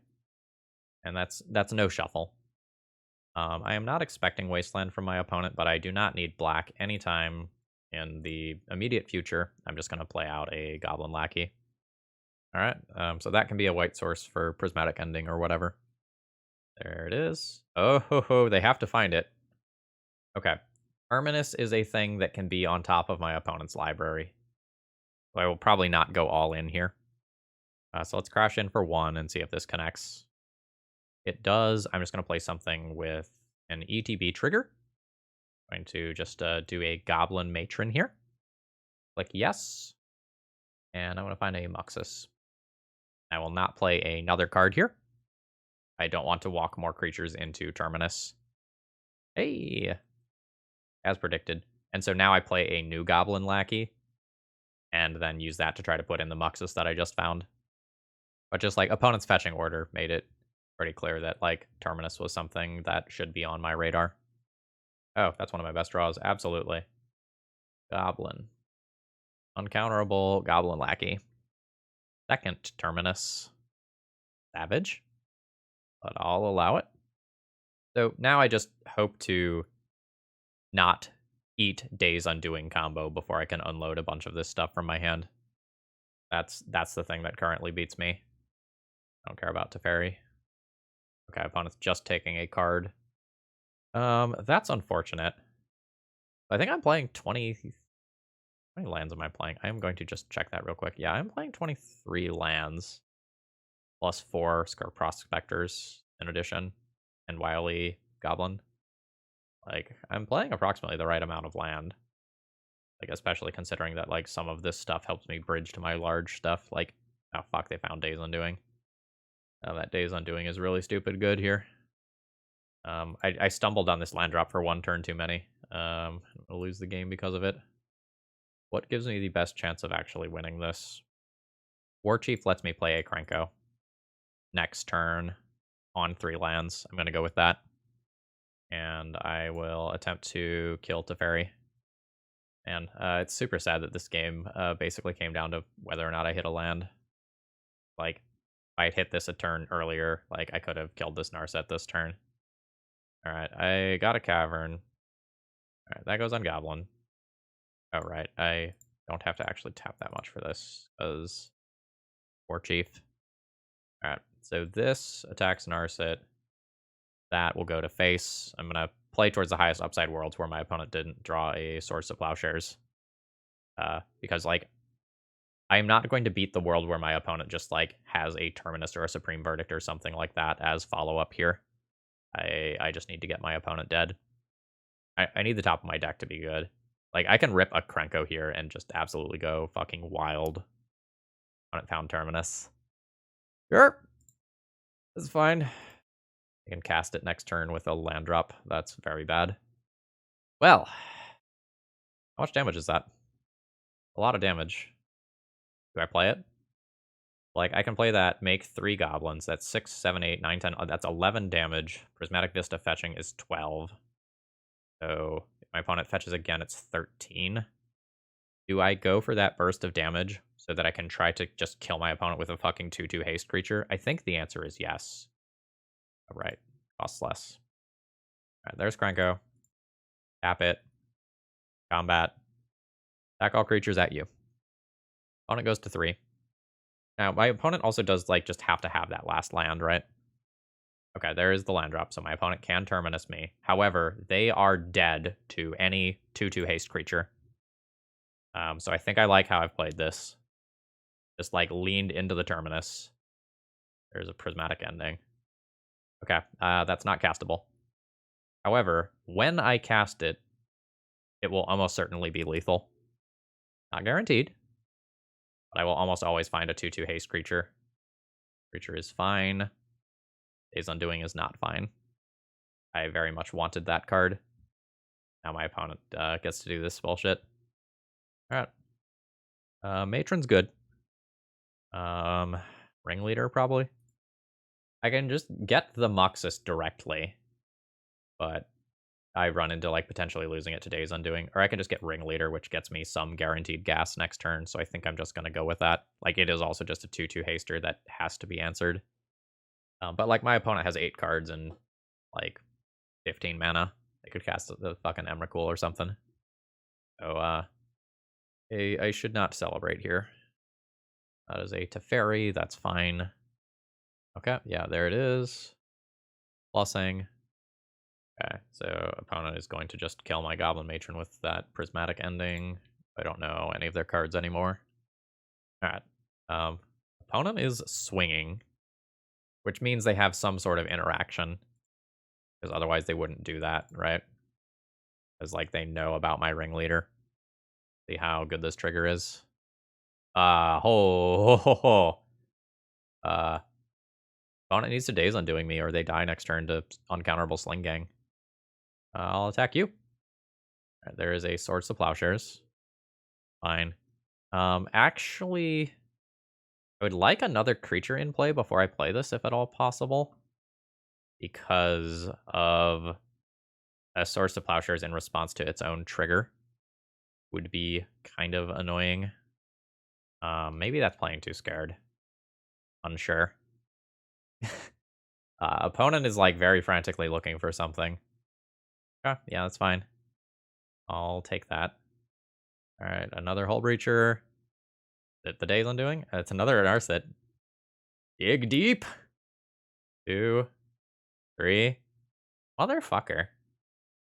Speaker 1: And that's no shuffle. I am not expecting Wasteland from my opponent, but I do not need black anytime in the immediate future. I'm just going to play out a Goblin Lackey. Alright, so that can be a white source for Prismatic Ending or whatever. There it is. Oh, ho, ho, they have to find it. Okay. Terminus is a thing that can be on top of my opponent's library. So I will probably not go all in here. So let's crash in for 1 and see if this connects. It does. I'm just going to play something with an ETB trigger. I'm going to just do a Goblin Matron here. Click yes. And I'm going to find a Muxus. I will not play another card here. I don't want to walk more creatures into Terminus. Hey! As predicted. And so now I play a new Goblin Lackey. And then use that to try to put in the Muxus that I just found. But just, like, opponent's fetching order made it pretty clear that, like, Terminus was something that should be on my radar. Oh, that's one of my best draws. Absolutely. Goblin. Uncounterable Goblin Lackey. Second Terminus. Savage. But I'll allow it. So now I just hope to not eat Days Undoing combo before I can unload a bunch of this stuff from my hand. That's the thing that currently beats me. I don't care about Teferi. Okay, opponent's just taking a card. That's unfortunate. I think I'm playing 20. How many lands am I playing? I am going to just check that real quick. Yeah, I'm playing 23 lands. Plus 4 Scar Prospectors in addition. And Wily Goblin. Like, I'm playing approximately the right amount of land. Like, especially considering that, like, some of this stuff helps me bridge to my large stuff. Like, oh, fuck, they found Days Undoing. That Days Undoing is really stupid good here. I stumbled on this land drop for one turn too many. I'll lose the game because of it. What gives me the best chance of actually winning this? War Chief lets me play a Krenko. Next turn on 3 lands. I'm going to go with that. And I will attempt to kill Teferi. And it's super sad that this game basically came down to whether or not I hit a land. Like, if I had hit this a turn earlier, like, I could have killed this Narset this turn. Alright, I got a Cavern. Alright, that goes on Goblin. Oh, right, I don't have to actually tap that much for this, because War Chief. Alright, so this attacks Narset. That will go to face. I'm going to play towards the highest upside worlds where my opponent didn't draw a Swords to Plowshares. Because, like, I'm not going to beat the world where my opponent just, like, has a Terminus or a Supreme Verdict or something like that as follow-up here. I just need to get my opponent dead. I need the top of my deck to be good. Like, I can rip a Krenko here and just absolutely go fucking wild. Opponent found Terminus. Sure. That's fine. I can cast it next turn with a land drop. That's very bad. Well, how much damage is that? A lot of damage. Do I play it? Like, I can play that, make 3 goblins. That's 6, 7, 8, 9, 10. That's 11 damage. Prismatic Vista fetching is 12. So, if my opponent fetches again, it's 13. Do I go for that burst of damage so that I can try to just kill my opponent with a fucking 2/2 haste creature? I think the answer is yes. Alright, costs less. Alright, there's Krenko. Tap it. Combat. Attack all creatures at you. Opponent goes to 3. Now, my opponent also does, like, just have to have that last land, right? Okay, there is the land drop, so my opponent can Terminus me. However, they are dead to any 2/2 haste creature. So I think I like how I've played this. Just, like, leaned into the Terminus. There's a Prismatic Ending. Okay, that's not castable. However, when I cast it, it will almost certainly be lethal. Not guaranteed. But I will almost always find a 2/2 haste creature. Creature is fine. Days Undoing is not fine. I very much wanted that card. Now my opponent gets to do this bullshit. Alright. Matron's good. Ringleader, probably. I can just get the Muxus directly. But I run into, like, potentially losing it to Days Undoing. Or I can just get Ringleader, which gets me some guaranteed gas next turn. So I think I'm just going to go with that. Like, it is also just a 2/2 haster that has to be answered. But, like, my opponent has 8 cards and, like, 15 mana. They could cast the fucking Emrakul or something. So, I should not celebrate here. That is a Teferi. That's fine. Okay, yeah, there it is. Plussing. Okay, so opponent is going to just kill my Goblin Matron with that Prismatic Ending. I don't know any of their cards anymore. Alright. Opponent is swinging, which means they have some sort of interaction. Because otherwise they wouldn't do that, right? Because, like, they know about my Ringleader. See how good this trigger is? Ho, ho, ho, ho. Opponent needs to Days Undoing me, or they die next turn to uncounterable Sling Gang. I'll attack you. Right, there is a Swords to Plowshares. Fine. Actually, I would like another creature in play before I play this, if at all possible. Because of a Swords to Plowshares in response to its own trigger would be kind of annoying. Maybe that's playing too scared. Unsure. Opponent is, like, very frantically looking for something. Okay, yeah, that's fine. I'll take that. Alright, another Hull Breacher. The Days Undoing? It's another Narset. Dig deep. 2, 3. Motherfucker.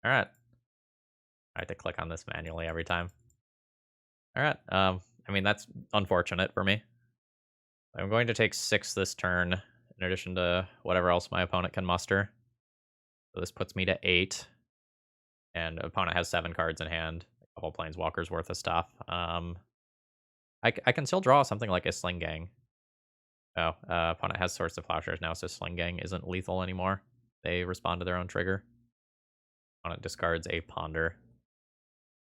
Speaker 1: Alright. I have to click on this manually every time. Alright, I mean, that's unfortunate for me. I'm going to take 6 this turn, in addition to whatever else my opponent can muster. So this puts me to 8. And opponent has 7 cards in hand. A couple planeswalkers worth of stuff. I can still draw something like a Sling Gang. Oh, opponent has Source of Plowshares now, so Sling Gang isn't lethal anymore. They respond to their own trigger. Opponent discards a Ponder.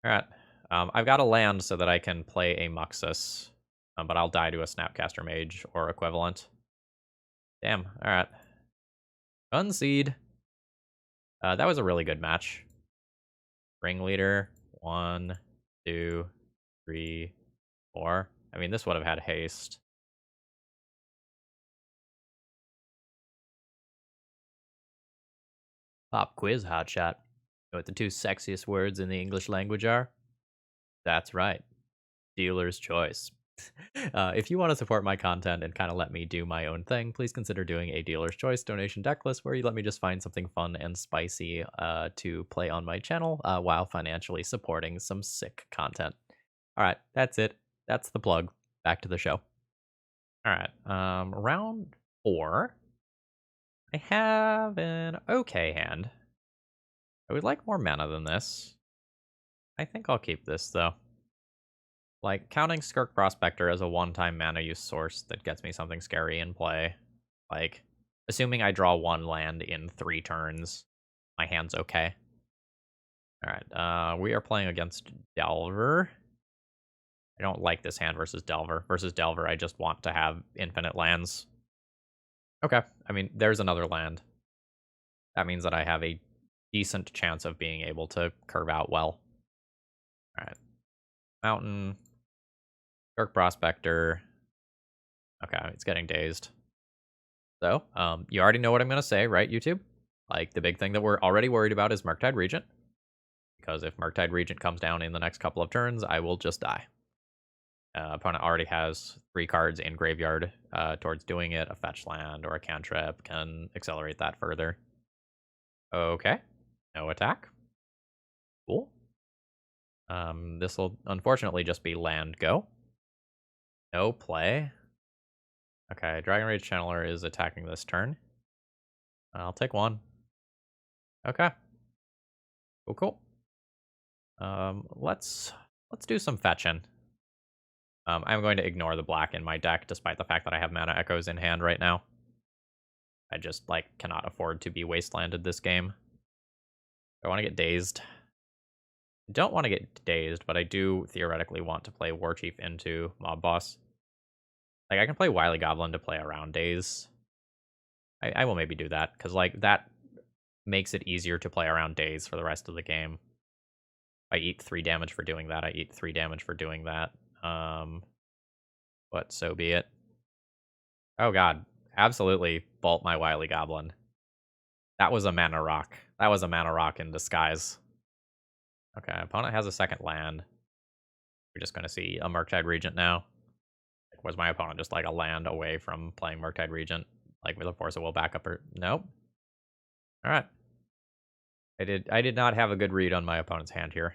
Speaker 1: Alright. I've got a land so that I can play a Muxus, but I'll die to a Snapcaster Mage or equivalent. Damn, alright. Unseed. That was a really good match. Ringleader. 1, 2, 3, 4. I mean, this would have had haste. Pop quiz, hotshot. Know what the 2 sexiest words in the English language are? That's right. Dealer's choice. If you want to support my content and kind of let me do my own thing, please consider doing a Dealer's Choice donation deck list where you let me just find something fun and spicy to play on my channel while financially supporting some sick content. All right, that's it. That's the plug. Back to the show. All right, round 4. I have an okay hand. I would like more mana than this. I think I'll keep this, though. Like, counting Skirk Prospector as a one-time mana use source that gets me something scary in play. Like, assuming I draw 1 land in 3 turns, my hand's okay. Alright, we are playing against Delver. I don't like this hand versus Delver. Versus Delver, I just want to have infinite lands. Okay, I mean, there's another land. That means that I have a decent chance of being able to curve out well. Alright. Mountain. Dark Prospector. Okay, it's getting dazed. So, you already know what I'm going to say, right, YouTube? Like, the big thing that we're already worried about is Murktide Regent. Because if Murktide Regent comes down in the next couple of turns, I will just die. Opponent already has 3 cards in graveyard towards doing it. A fetch land or a cantrip can accelerate that further. Okay. No attack. Cool. This will unfortunately just be land go. No play. Okay, Dragon Rage Channeler is attacking this turn. I'll take 1. Okay. Cool. Let's do some fetching. I'm going to ignore the black in my deck, despite the fact that I have Mana Echoes in hand right now. I just, like, cannot afford to be wastelanded this game. I want to get dazed. I don't want to get dazed, but I do theoretically want to play Warchief into Mob Boss. Like, I can play Wily Goblin to play around Daze. I will maybe do that, because, like, that makes it easier to play around Daze for the rest of the game. I eat 3 damage for doing that. I eat 3 damage for doing that. But so be it. Oh god. Absolutely bolt my Wily Goblin. That was a mana rock. That was a mana rock in disguise. Okay, opponent has a second land. We're just going to see a Murktide Regent now. Like, was my opponent just like a land away from playing Murktide Regent? Like with a Force of Will backup or... Nope. Alright. I did not have a good read on my opponent's hand here.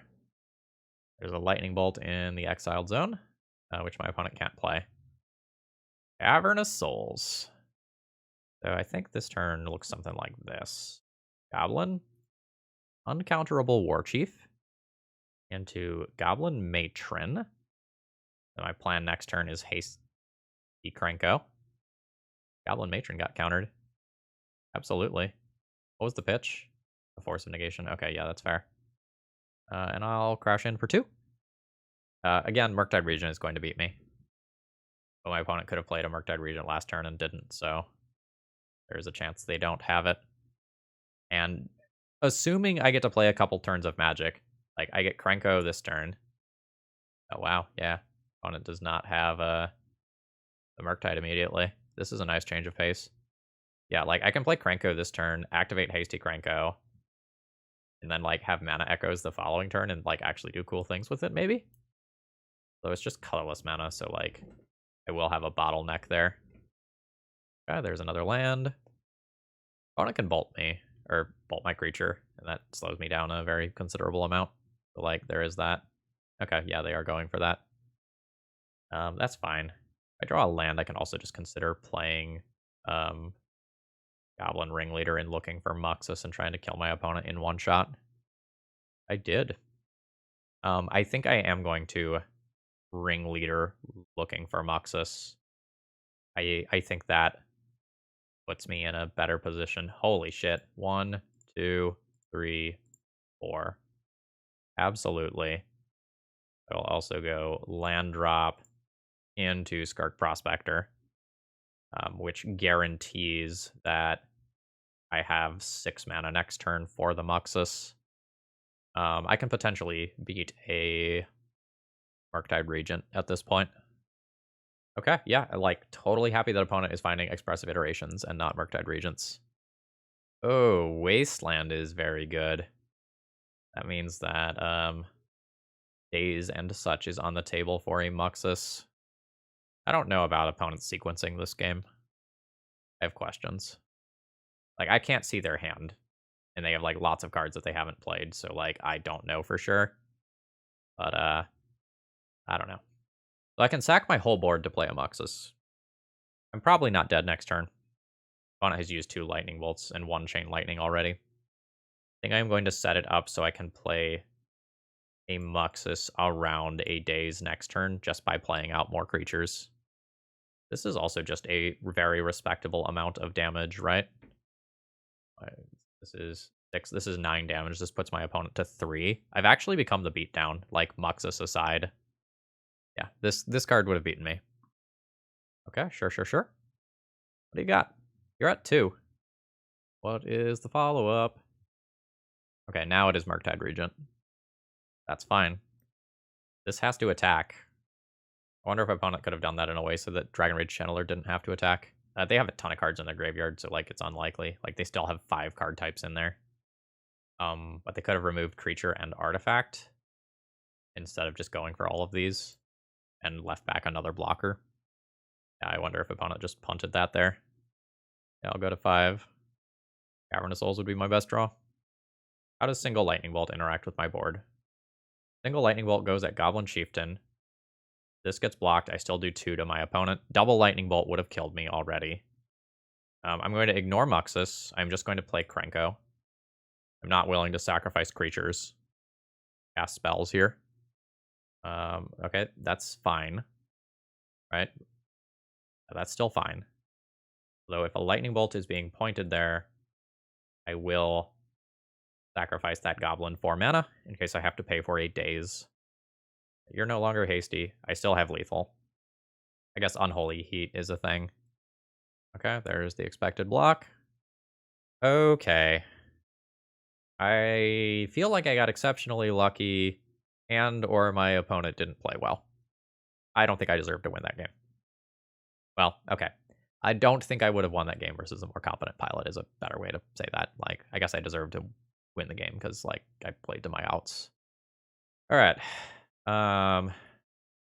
Speaker 1: There's a Lightning Bolt in the Exiled Zone, which my opponent can't play. Cavernous Souls. So I think this turn looks something like this. Goblin. Uncounterable Warchief. Into Goblin Matron. And my plan next turn is Hasty Krenko. Goblin Matron got countered. Absolutely. What was the pitch? The Force of Negation. Okay, yeah, that's fair. And I'll crash in for 2. Again, Murktide Regent is going to beat me. But my opponent could have played a Murktide Regent last turn and didn't, so there's a chance they don't have it. And assuming I get to play a couple turns of Magic, like I get Krenko this turn. Oh wow, yeah. Opponent does not have the Murktide immediately. This is a nice change of pace. Yeah, like I can play Krenko this turn, activate Hasty Krenko, and then like have Mana Echoes the following turn and like actually do cool things with it, maybe? So it's just colorless mana, so like I will have a bottleneck there. Okay, there's another land. Opponent can bolt me, or bolt my creature, and that slows me down a very considerable amount. So like there is that. Okay, yeah, they are going for that. That's fine. If I draw a land, I can also just consider playing um, Goblin Ringleader and looking for Muxus and trying to kill my opponent in one shot. I did. I think I am going to Ringleader looking for Muxus. I think that puts me in a better position. Holy shit. 1, 2, 3, 4. Absolutely. I'll also go land drop into Skark Prospector, which guarantees that I have 6 mana next turn for the Muxus. I can potentially beat a Murktide Regent at this point. Okay, yeah, like, totally happy that opponent is finding Expressive Iterations and not Murktide Regents. Oh, Wasteland is very good. That means that, Daze and such is on the table for a Muxus. I don't know about opponents sequencing this game. I have questions. Like, I can't see their hand, and they have, like, lots of cards that they haven't played, so, like, I don't know for sure. But, I don't know. So I can sack my whole board to play a Muxus. I'm probably not dead next turn. Opponent has used 2 Lightning Bolts and 1 Chain Lightning already. I think I'm going to set it up so I can play a Muxus around a Daze next turn just by playing out more creatures. This is also just a very respectable amount of damage, right? This is 6. This is 9 damage. This puts my opponent to 3. I've actually become the beatdown, like Muxus aside. Yeah, this card would have beaten me. Okay, sure. What do you got? You're at 2. What is the follow-up? Okay, now it is Murktide Regent. That's fine. This has to attack. I wonder if opponent could have done that in a way so that Dragon Rage Channeler didn't have to attack. They have a ton of cards in their graveyard, so like it's unlikely. Like they still have 5 card types in there. But they could have removed creature and artifact instead of just going for all of these and left back another blocker. Yeah, I wonder if opponent just punted that there. Yeah, I'll go to 5. Cavernous Souls would be my best draw. How does single Lightning Bolt interact with my board? Single Lightning Bolt goes at Goblin Chieftain. This gets blocked. I still do 2 to my opponent. Double Lightning Bolt would have killed me already. I'm going to ignore Muxus. I'm just going to play Krenko. I'm not willing to sacrifice creatures. Cast spells here. Okay, that's fine. Right? That's still fine. Though if a Lightning Bolt is being pointed there, I will sacrifice that Goblin for mana in case I have to pay for a Daze. You're no longer hasty. I still have lethal. I guess Unholy Heat is a thing. Okay, there's the expected block. Okay. I feel like I got exceptionally lucky and or my opponent didn't play well. I don't think I deserve to win that game. Well, okay. I don't think I would have won that game versus a more competent pilot is a better way to say that. Like, I guess I deserve to win the game because, like, I played to my outs. All right.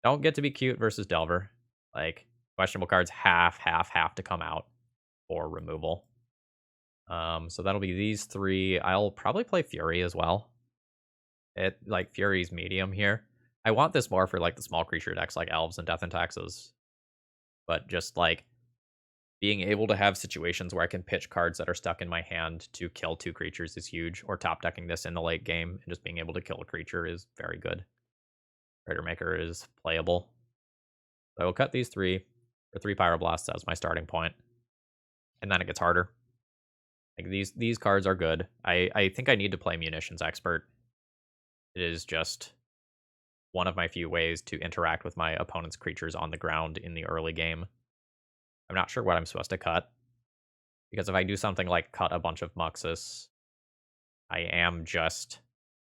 Speaker 1: Don't get to be cute versus Delver. Like, questionable cards have to come out for removal. So that'll be these 3. I'll probably play Fury as well. Like, Fury's medium here. I want this more for, like, the small creature decks like Elves and Death and Taxes. But just, like, being able to have situations where I can pitch cards that are stuck in my hand to kill 2 creatures is huge. Or top decking this in the late game and just being able to kill a creature is very good. Crater Maker is playable. So I will cut these 3 for 3 Pyroblasts as my starting point. And then it gets harder. Like these cards are good. I think I need to play Munitions Expert. It is just one of my few ways to interact with my opponent's creatures on the ground in the early game. I'm not sure what I'm supposed to cut. Because if I do something like cut a bunch of Muxus, I am just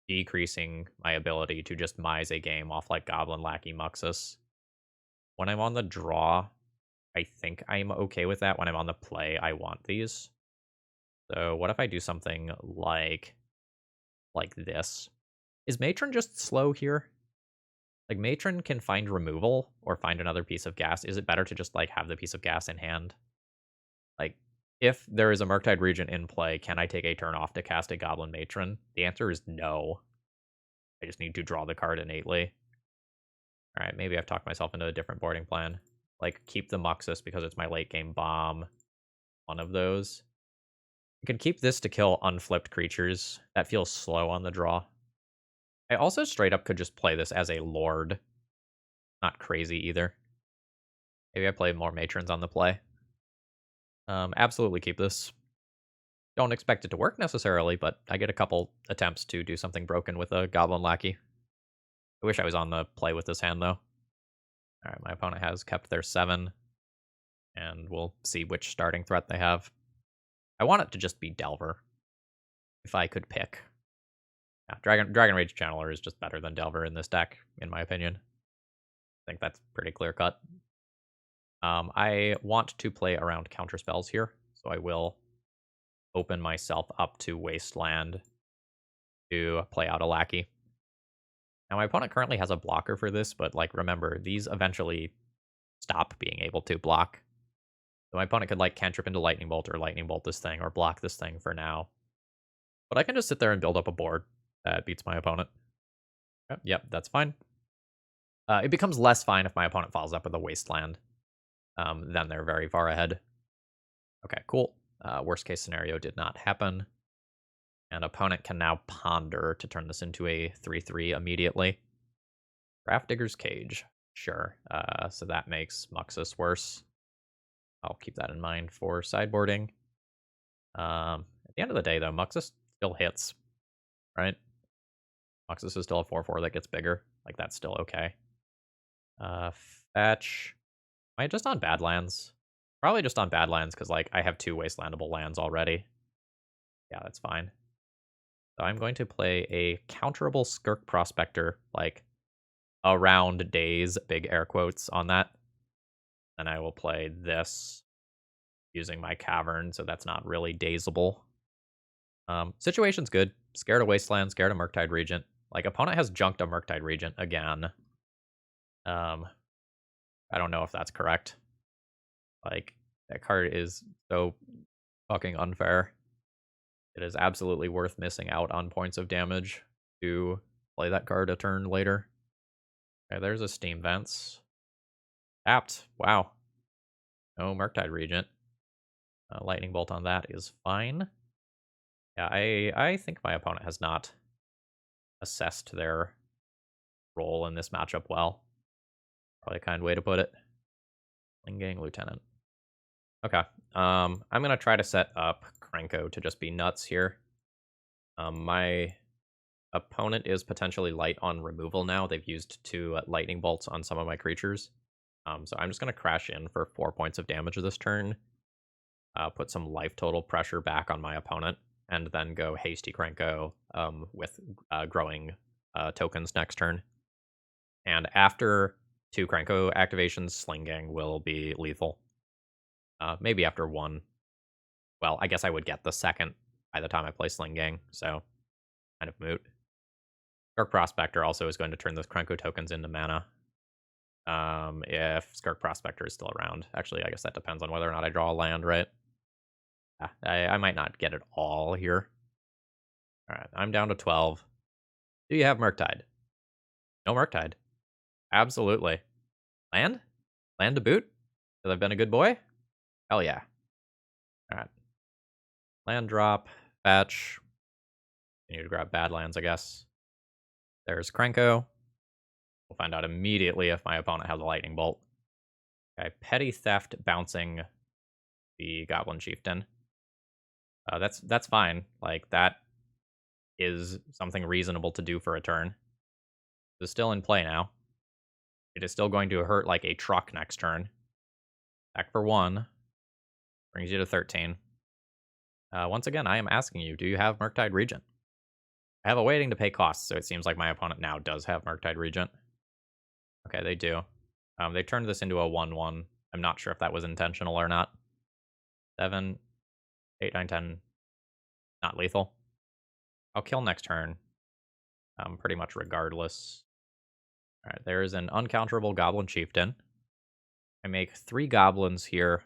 Speaker 1: decreasing my ability to just mise a game off like Goblin Lackey Muxus. When I'm on the draw, I think I'm okay with that. When I'm on the play, I want these. So what if I do something like this? Is Matron just slow here? Like, Matron can find removal or find another piece of gas. Is it better to just, like, have the piece of gas in hand? Like, if there is a Murktide Regent in play, can I take a turn off to cast a Goblin Matron? The answer is no. I just need to draw the card innately. Alright, maybe I've talked myself into a different boarding plan. Like, keep the Muxus because it's my late game bomb. One of those. I could keep this to kill unflipped creatures. That feels slow on the draw. I also straight up could just play this as a Lord. Not crazy either. Maybe I play more Matrons on the play. Absolutely keep this. Don't expect it to work necessarily, but I get a couple attempts to do something broken with a Goblin Lackey. I wish I was on the play with this hand, though. Alright, my opponent has kept their 7. And we'll see which starting threat they have. I want it to just be Delver. If I could pick. Yeah, Dragon Rage Channeler is just better than Delver in this deck, in my opinion. I think that's pretty clear cut. I want to play around counter spells here, so I will open myself up to Wasteland to play out a Lackey. Now, my opponent currently has a blocker for this, but, like, remember, these eventually stop being able to block. So my opponent could, like, cantrip into Lightning Bolt or Lightning Bolt this thing or block this thing for now. But I can just sit there and build up a board that beats my opponent. Yep, that's fine. It becomes less fine if my opponent follows up with a Wasteland. Then they're very far ahead. Okay, cool. Worst case scenario did not happen. And opponent can now ponder to turn this into a 3/3 immediately. Graph Digger's Cage. Sure. So that makes Muxus worse. I'll keep that in mind for sideboarding. At the end of the day, though, Muxus still hits, right? Muxus is still a 4/4 that gets bigger. Like, that's still okay. Fetch. Am I just on Badlands? Probably just on Badlands, because, like, I have 2 Wastelandable lands already. Yeah, that's fine. So I'm going to play a counterable Skirk Prospector, like, around days, big air quotes on that. And I will play this using my Cavern, so that's not really dazeable. Situation's good. Scared of Wasteland, scared of Murktide Regent. Like, opponent has junked a Murktide Regent again. I don't know if that's correct. Like, that card is so fucking unfair. It is absolutely worth missing out on points of damage to play that card a turn later. Okay, there's a Steam Vents. Tapped. Wow. No Murktide Regent. Lightning Bolt on that is fine. Yeah, I think my opponent has not assessed their role in this matchup well. Probably a kind way to put it. Gang Lieutenant. Okay. I'm gonna try to set up Krenko to just be nuts here. My opponent is potentially light on removal now. They've used 2 lightning bolts on some of my creatures. So I'm just gonna crash in for 4 points of damage this turn. Put some life total pressure back on my opponent, and then go Hasty Krenko with growing tokens next turn. And after 2 Krenko activations, Sling Gang will be lethal. Maybe after 1. Well, I guess I would get the second by the time I play Sling Gang, so kind of moot. Skirk Prospector also is going to turn those Krenko tokens into mana. If Skirk Prospector is still around. Actually, I guess that depends on whether or not I draw a land, right? I might not get it all here. Alright, I'm down to 12. Do you have Murktide? No Murktide. Absolutely. Land? Land to boot? Because I've been a good boy? Hell yeah. Alright. Land drop, fetch. Continue to grab Badlands, I guess. There's Krenko. We'll find out immediately if my opponent has a Lightning Bolt. Okay, Petty Theft bouncing the Goblin Chieftain. That's fine. Like, that is something reasonable to do for a turn. It's still in play now. It is still going to hurt like a truck next turn. Back for 1. Brings you to 13. Once again, I am asking you, do you have Murktide Regent? I have a waiting to pay costs, so it seems like my opponent now does have Murktide Regent. Okay, they do. They turned this into a 1/1. I'm not sure if that was intentional or not. 7, 8, 9, 10. Not lethal. I'll kill next turn. Pretty much regardless. Alright, there is an uncounterable Goblin Chieftain. I make 3 goblins here,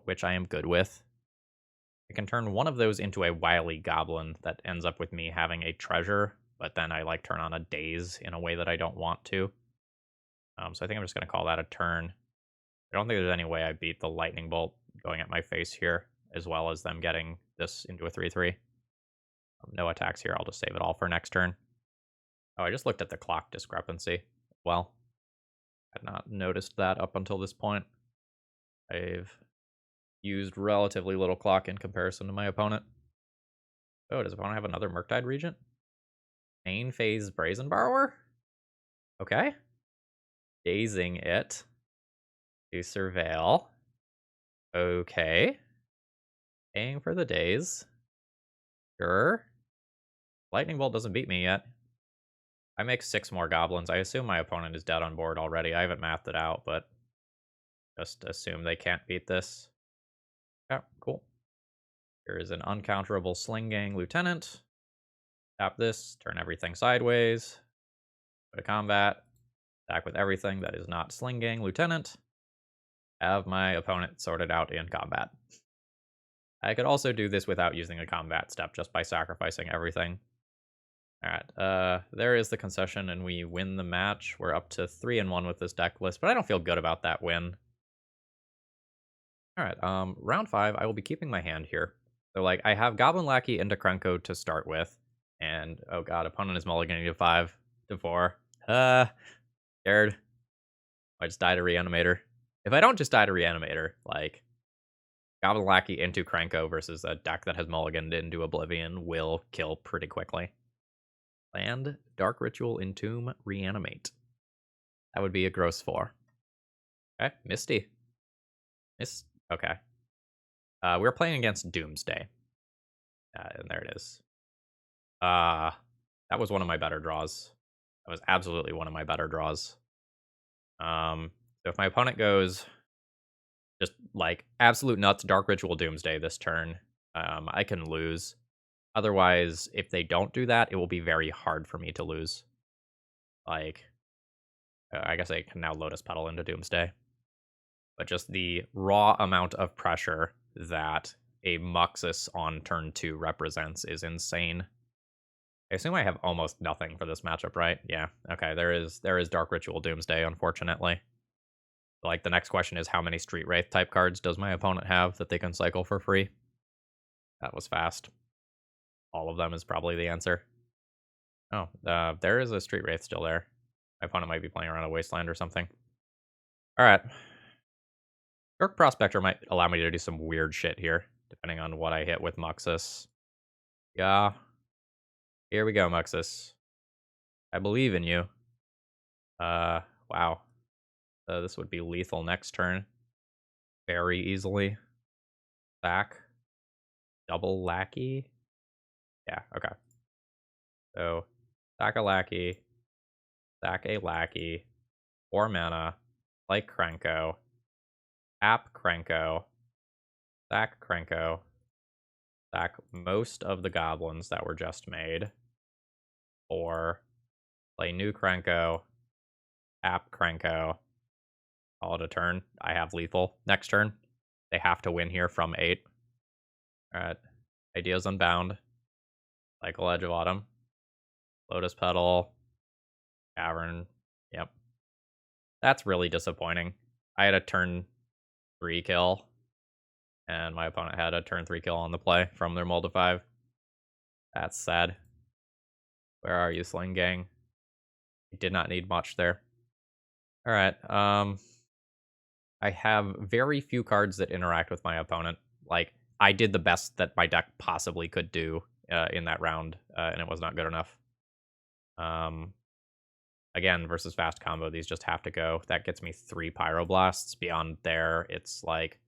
Speaker 1: which I am good with. I can turn one of those into a wily goblin that ends up with me having a treasure, but then I like turn on a daze in a way that I don't want to. So I think I'm just going to call that a turn. I don't think there's any way I beat the lightning bolt going at my face here, as well as them getting this into a 3/3. No attacks here. I'll just save it all for next turn. Oh, I just looked at the clock discrepancy. Well, I had not noticed that up until this point. I've used relatively little clock in comparison to my opponent. Oh, does opponent have another Murktide Regent? Main phase Brazen Borrower? Okay. Dazing it to surveil. Okay. Paying for the daze. Sure. Lightning Bolt doesn't beat me yet. I make 6 more goblins. I assume my opponent is dead on board already. I haven't mathed it out, but just assume they can't beat this. Oh, cool. Here is an uncounterable Sling Gang Lieutenant. Tap this, turn everything sideways. Go to combat. Attack with everything that is not Sling Gang Lieutenant. Have my opponent sorted out in combat. I could also do this without using a combat step, just by sacrificing everything. Alright, there is the concession, and we win the match. We're up to 3-1 with this deck list, but I don't feel good about that win. Alright, round 5, I will be keeping my hand here. So, like, I have Goblin Lackey into Krenko to start with, and, oh god, opponent is mulliganing to 5, to 4. Scared. I just died a Reanimator. If I don't just die to Reanimator, like, Goblin Lackey into Krenko versus a deck that has mulliganed into Oblivion will kill pretty quickly. Land, Dark Ritual, Entomb, Reanimate. That would be a gross 4. Okay, Misty. Okay. We're playing against Doomsday. And there it is. That was one of my better draws. That was absolutely one of my better draws. So if my opponent goes just like absolute nuts, Dark Ritual Doomsday this turn, I can lose. Otherwise, if they don't do that, it will be very hard for me to lose. Like, I guess I can now Lotus Petal into Doomsday. But just the raw amount of pressure that a Muxus on turn 2 represents is insane. I assume I have almost nothing for this matchup, right? Yeah, okay, there is Dark Ritual Doomsday, unfortunately. Like, the next question is how many Street Wraith type cards does my opponent have that they can cycle for free? That was fast. All of them is probably the answer. Oh, there is a Street Wraith still there. My opponent might be playing around a Wasteland or something. Alright. Dark Prospector might allow me to do some weird shit here, depending on what I hit with Muxus. Yeah. Here we go, Muxus. I believe in you. Wow. This would be lethal next turn. Very easily. Back. Double Lackey. Yeah, okay. So, sack a Lackey. Sack a Lackey. 4 mana. Like Krenko. Tap Krenko. Sack Krenko. Sack most of the goblins that were just made. Or play new Krenko. Tap Krenko. Call it a turn. I have lethal. Next turn. They have to win here from 8. Alright. Ideas Unbound. Cycle Edge of Autumn. Lotus Petal. Cavern. Yep. That's really disappointing. I had a turn 3 kill. And my opponent had a turn 3 kill on the play from their Mold of 5. That's sad. Where are you, Sling Gang? You did not need much there. Alright, I have very few cards that interact with my opponent. Like, I did the best that my deck possibly could do in that round, and it was not good enough. Again, versus fast combo, these just have to go. That gets me 3 Pyroblasts. Beyond there, it's like,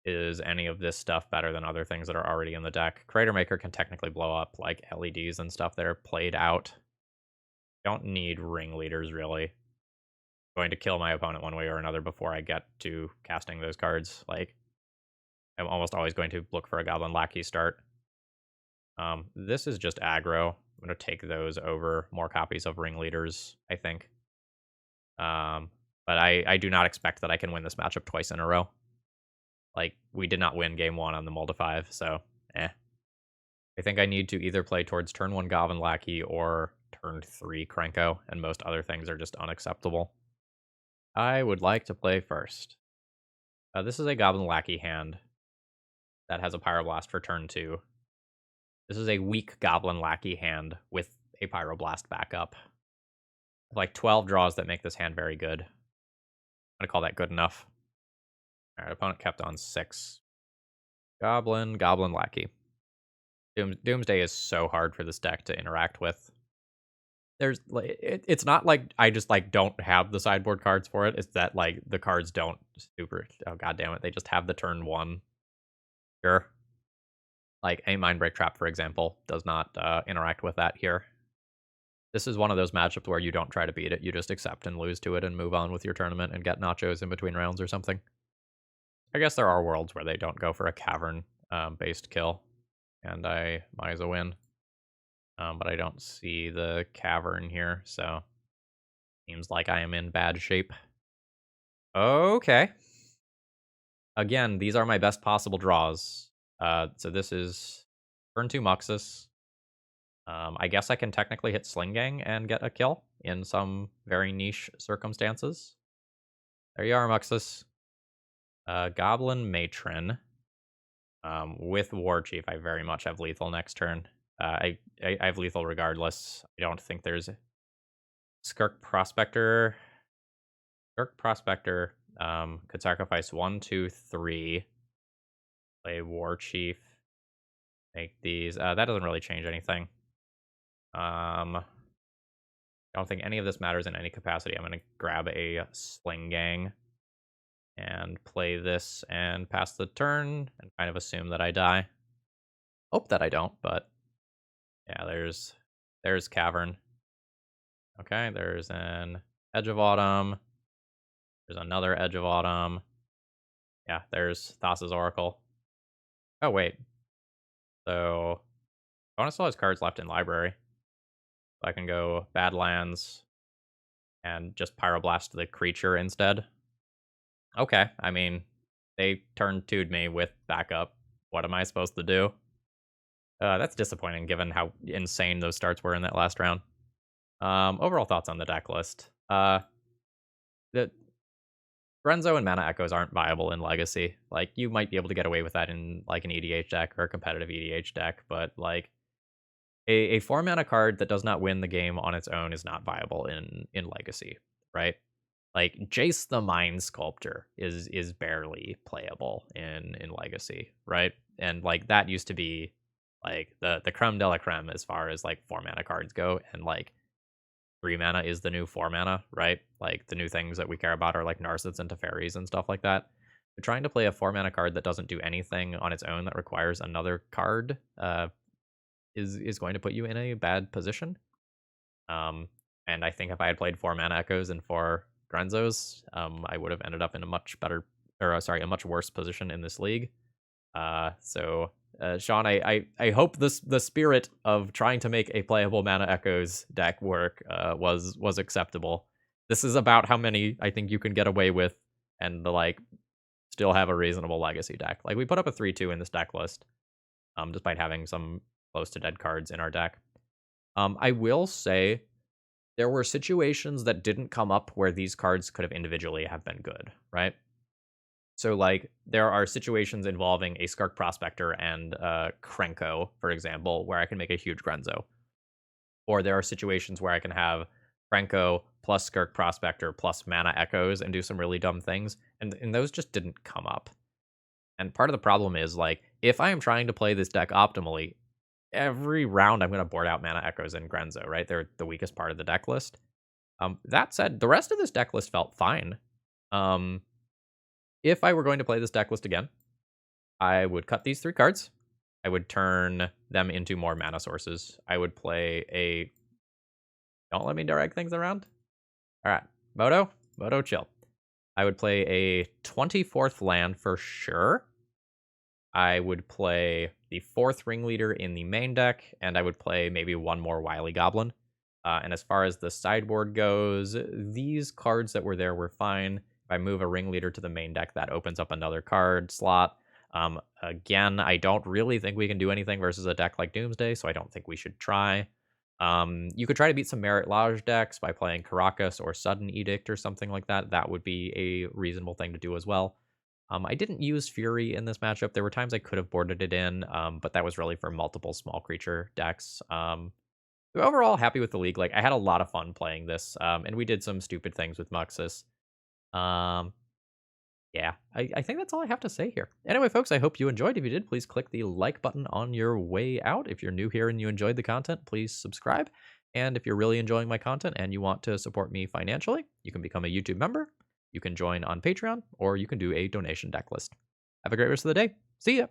Speaker 1: is any of this stuff better than other things that are already in the deck? Crater Maker can technically blow up, like, LEDs and stuff that are played out. Don't need ringleaders, really. Going to kill my opponent one way or another before I get to casting those cards. Like, I'm almost always going to look for a Goblin Lackey start. This is just aggro. I'm going to take those over more copies of ringleaders, I think. But I do not expect that I can win this matchup twice in a row. Like, we did not win game 1 on the Mold of 5, so, I think I need to either play towards turn 1 Goblin Lackey or turn 3 Krenko, and most other things are just unacceptable. I would like to play first. This is a Goblin Lackey hand that has a Pyroblast for turn 2. This is a weak Goblin Lackey hand with a Pyroblast backup. Like 12 draws that make this hand very good. I'm gonna call that good enough. Alright, opponent kept on 6. Goblin Lackey. Doomsday is so hard for this deck to interact with. There's like it's not like I just like don't have the sideboard cards for it. It's that like the cards don't super. Oh god damn it! They just have the turn 1. Sure. Like a Mindbreak Trap, for example, does not interact with that here. This is one of those matchups where you don't try to beat it. You just accept and lose to it and move on with your tournament and get nachos in between rounds or something. I guess there are worlds where they don't go for a cavern based kill, and I might as well win. But I don't see the cavern here, so seems like I am in bad shape. Okay. Again, these are my best possible draws. So this is turn 2 Muxus. I guess I can technically hit Sling Gang and get a kill in some very niche circumstances. There you are, Muxus. Goblin Matron. With War Chief, I very much have lethal next turn. I have lethal regardless. I don't think there's Skirk Prospector. Skirk Prospector could sacrifice 1, 2, 3. Play War Chief. Make these. That doesn't really change anything. I don't think any of this matters in any capacity. I'm going to grab a Sling Gang and play this and pass the turn and kind of assume that I die. Hope that I don't, but yeah, there's Cavern. Okay, there's an Edge of Autumn. There's another Edge of Autumn. Yeah, there's Thassa's Oracle. Oh, wait. So, Opponent still has cards left in Library. So I can go Badlands and just Pyroblast the creature instead. Okay, I mean, they turn 2'd me with backup. What am I supposed to do? That's disappointing given how insane those starts were in that last round. Overall thoughts on the deck list. The Grenzo and Mana Echoes aren't viable in Legacy. Like, you might be able to get away with that in, like, an EDH deck or a competitive EDH deck, but, like, a 4-mana card that does not win the game on its own is not viable in Legacy, right? Like, Jace the Mind Sculptor is barely playable in Legacy, right? And, like, that used to be, like, the creme de la creme as far as, like, 4-mana cards go, and, like, 3 mana is the new 4 mana, right? Like, the new things that we care about are like Narcits and Teferis and stuff like that. But trying to play a 4 mana card that doesn't do anything on its own that requires another card is going to put you in a bad position. And I think if I had played 4 Mana Echoes and 4 Grenzos, I would have ended up in a much better, or sorry, a much worse position in this league. So Sean, I hope the spirit of trying to make a playable Mana Echoes deck work was acceptable. This is about how many I think you can get away with and like still have a reasonable Legacy deck. Like, we put up a 3-2 in this deck list, despite having some close to dead cards in our deck. I will say there were situations that didn't come up where these cards could have individually have been good, right? So, like, there are situations involving a Skirk Prospector and Krenko, for example, where I can make a huge Grenzo. Or there are situations where I can have Krenko plus Skirk Prospector plus Mana Echoes and do some really dumb things, and those just didn't come up. And part of the problem is, like, if I am trying to play this deck optimally, every round I'm going to board out Mana Echoes and Grenzo, right? They're the weakest part of the deck list. That said, the rest of this deck list felt fine. If I were going to play this deck list again, I would cut these 3 cards. I would turn them into more mana sources. I would play a... Don't let me drag things around. All right, Moto, chill. I would play a 24th land for sure. I would play the 4th Ringleader in the main deck, and I would play maybe 1 more Wily Goblin. And as far as the sideboard goes, these cards that were there were fine. If I move a Ringleader to the main deck, that opens up another card slot. Again, I don't really think we can do anything versus a deck like Doomsday, so I don't think we should try. You could try to beat some Merit Lodge decks by playing Caracas or Sudden Edict or something like that. That would be a reasonable thing to do as well. I didn't use Fury in this matchup. There were times I could have boarded it in, but that was really for multiple small creature decks. Overall, happy with the league. Like, I had a lot of fun playing this, and we did some stupid things with Muxus. Um, yeah, I think that's all I have to say here. Anyway, folks, I hope you enjoyed. If you did, please click the like button on your way out. If you're new here and you enjoyed the content, please subscribe. And if you're really enjoying my content and you want to support me financially, you can become a YouTube member, you can join on Patreon, or you can do a donation deck list. Have a great rest of the day. See ya!